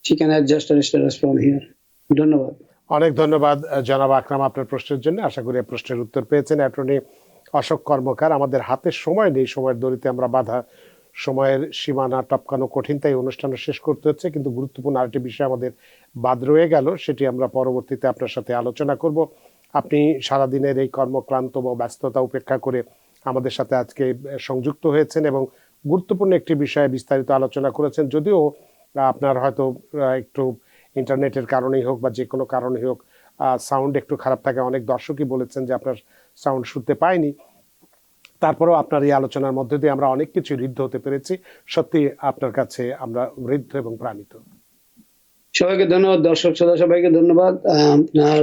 She can adjust her status from here. ধন্যবাদ। অনেক ধন্যবাদ জনাব আকরাম আপনার প্রশ্নের জন্য। আশা করি এই প্রশ্নের উত্তর পেয়েছেন। অ্যাটর্নি অশোক কর্মকার। আমাদের হাতে সময় নেই, সময়ের দড়িতে আমরা বাধা, সময়ের সীমানা টপকানো কঠিন, তাই অনুষ্ঠান শেষ করতে হচ্ছে। কিন্তু গুরুত্বপূর্ণ আরেকটি বিষয় আমাদের বাদ রয়ে গেল, সেটি আমরা পরবর্তীতে আপনার সাথে আলোচনা করব। আপনি সারাদিনের এই কর্মক্লান্ত বা ব্যস্ততা উপেক্ষা করে আমাদের সাথে আজকে সংযুক্ত হয়েছেন এবং গুরুত্বপূর্ণ একটি বিষয়ে বিস্তারিত আলোচনা করেছেন। যদিও আপনার হয়তো একটু ইন্টারনেটের কারণেই হোক বা যে কোনো কারণেই হোক সাউন্ড একটু খারাপ থাকে, অনেক দর্শকই বলেছেন যে আপনার সাউন্ড শুনতে পাইনি, তারপরেও আপনার এই আলোচনার মধ্যে দিয়ে আমরা অনেক কিছু ঋদ্ধ হতে পেরেছি। সত্যি আপনার কাছে আমরা ঋদ্ধ এবং প্রাণিত। সবাইকে ধন্যবাদ, দর্শক শ্রোতা সবাইকে ধন্যবাদ আপনার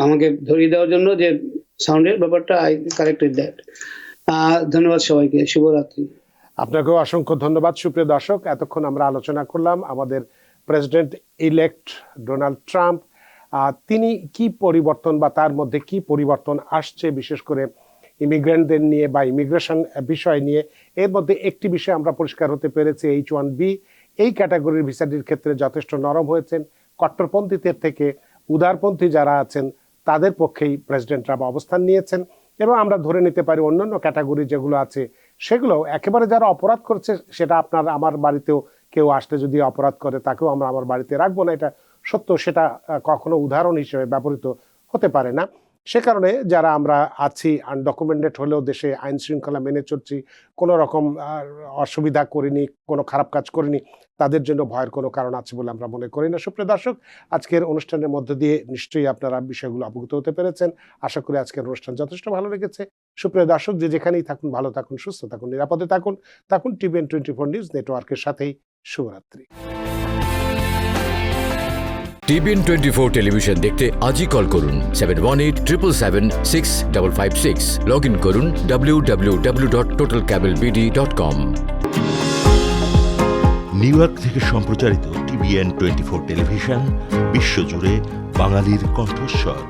আমাকে ধরিয়ে দেওয়ার জন্য যে সাউন্ডের ব্যাপারটা, আই কারেক্টেড দ্যাট। ধন্যবাদ সবাইকে, শুভরাত্রি। আপনাকেও অসংখ্য ধন্যবাদ। সুপ্রিয় দর্শক, এতক্ষণ আমরা আলোচনা করলাম আমাদের প্রেসিডেন্ট ইলেক্ট ডোনাল্ড ট্রাম্প, তিনি কি পরিবর্তন বা তার মধ্যে কি পরিবর্তন আসছে, বিশেষ করে ইমিগ্রেন্টদের নিয়ে বা ইমিগ্রেশন বিষয় নিয়ে। এর মধ্যে একটি বিষয় আমরা পরিষ্কার হতে পেরেছি, H1B এই ক্যাটাগরির ভিসাটির ক্ষেত্রে যথেষ্ট নরম হয়েছেন। কট্টরপন্থীদের থেকে উদারপন্থী যারা আছেন তাদের পক্ষেই প্রেসিডেন্ট ট্রাম্প অবস্থান নিয়েছেন। এবং আমরা ধরে নিতে পারি অন্যান্য ক্যাটাগরি যেগুলো আছে সেগুলো একেবারে যারা অপরাধ করছে, সেটা আপনার আমার বাড়িতেও কেউ আসলে যদি অপরাধ করে তাকেও আমরা আমার বাড়িতে রাখবো না, এটা সত্য, সেটা কখনো উদাহরণ হিসেবে ব্যবহৃত হতে পারে না। সে কারণে যারা আমরা আছি আনডকুমেন্টেড হলেও দেশে আইন শৃঙ্খলা মেনে চলছি, কোনো রকম অসুবিধা করিনি, কোনো খারাপ কাজ করিনি, তাদের জন্য ভয়ের কোনো কারণ আছে বলে আমরা মনে করি না। সুপ্রিয় দর্শক, আজকের অনুষ্ঠানের মধ্য দিয়ে নিশ্চয়ই আপনারা বিষয়গুলো অবগত হতে পেরেছেন। আশা করি আজকের অনুষ্ঠান যথেষ্ট ভালো লেগেছে। সুপ্রিয় দর্শক, যে যেখানেই থাকুন, ভালো থাকুন, সুস্থ থাকুন, নিরাপদে থাকুন। TVN 24 নিউজ নেটওয়ার্কের সাথেই শুভরাত্রি। TVN 24 টেলিভিশন দেখতে আজই কল করুন 7187776556। লগ ইন করুন www.totalcablebd.com। নিউ ইয়র্ক থেকে সম্প্রচারিত TVN 24 টেলিভিশন বিশ্বজুড়ে বাঙালির কণ্ঠস্বর।